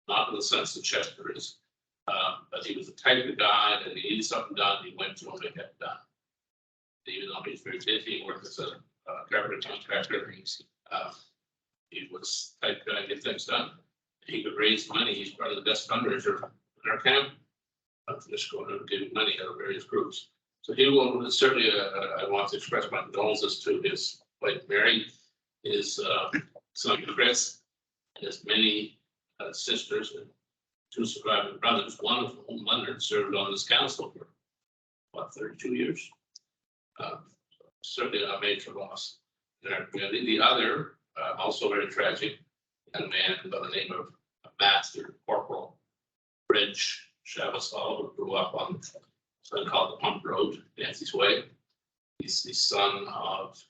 not in the sense that Chester is. But he was the type of guy that he needed something done, he went to and get it done. Even though he's very busy, he worked as a carpenter contractor. He was type guy, get things done. He could raise money. He's part of the best fundraiser in our camp. I'm just going to give money out of various groups. So he will certainly, I want to express my condolences to his wife Mary, his son Chris, and his many sisters and 2 surviving brothers, one of whom, Leonard, served on this council for about 32 years. Certainly a major loss in our community. The other, also very tragic, a man by the name of Master Corporal Bridge Chavasol, who grew up on something called the Pump Road, Nancy's Way. He's the son of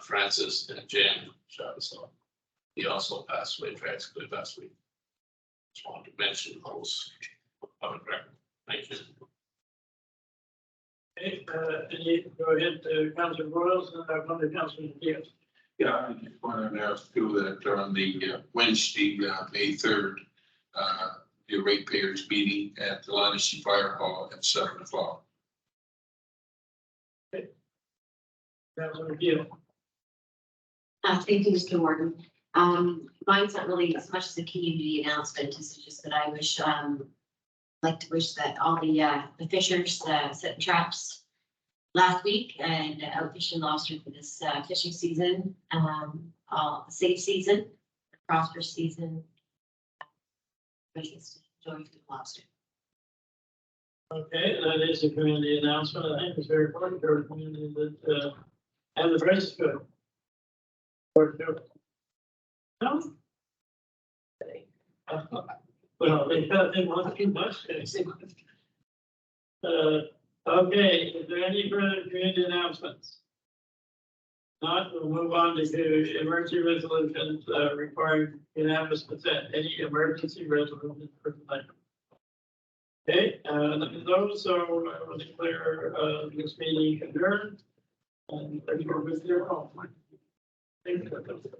Francis and Jan Chavasol. He also passed away tragically last week. Just wanted to mention those public record. Thank you. Okay, and you go ahead to Councilor Boyles and then come to Councilor Diaz. Yeah, I just want to announce too that on the Wednesday, May 3rd, the ratepayers meeting at the Lanishi Fire Hall at 7 o'clock. Councilor Diaz. Thank you, Mr. Morgan. Mine's not really as much as a community announcement, it's just that I wish, like to wish that all the fishers, set traps last week and out fishing lobster for this, fishing season, a safe season, a prosperous season. Everybody gets to enjoy food lobster. Okay, that is a community announcement. I think it's very important to our community that, and the price is good. No? Well, they want too much. Okay, is there any further community announcements? Not, we'll move on to emergency resolutions requiring unanimous consent. Any emergency resolutions for tonight? Okay, those, so I will declare this meeting adjourned. And thank you for your call. Thank you.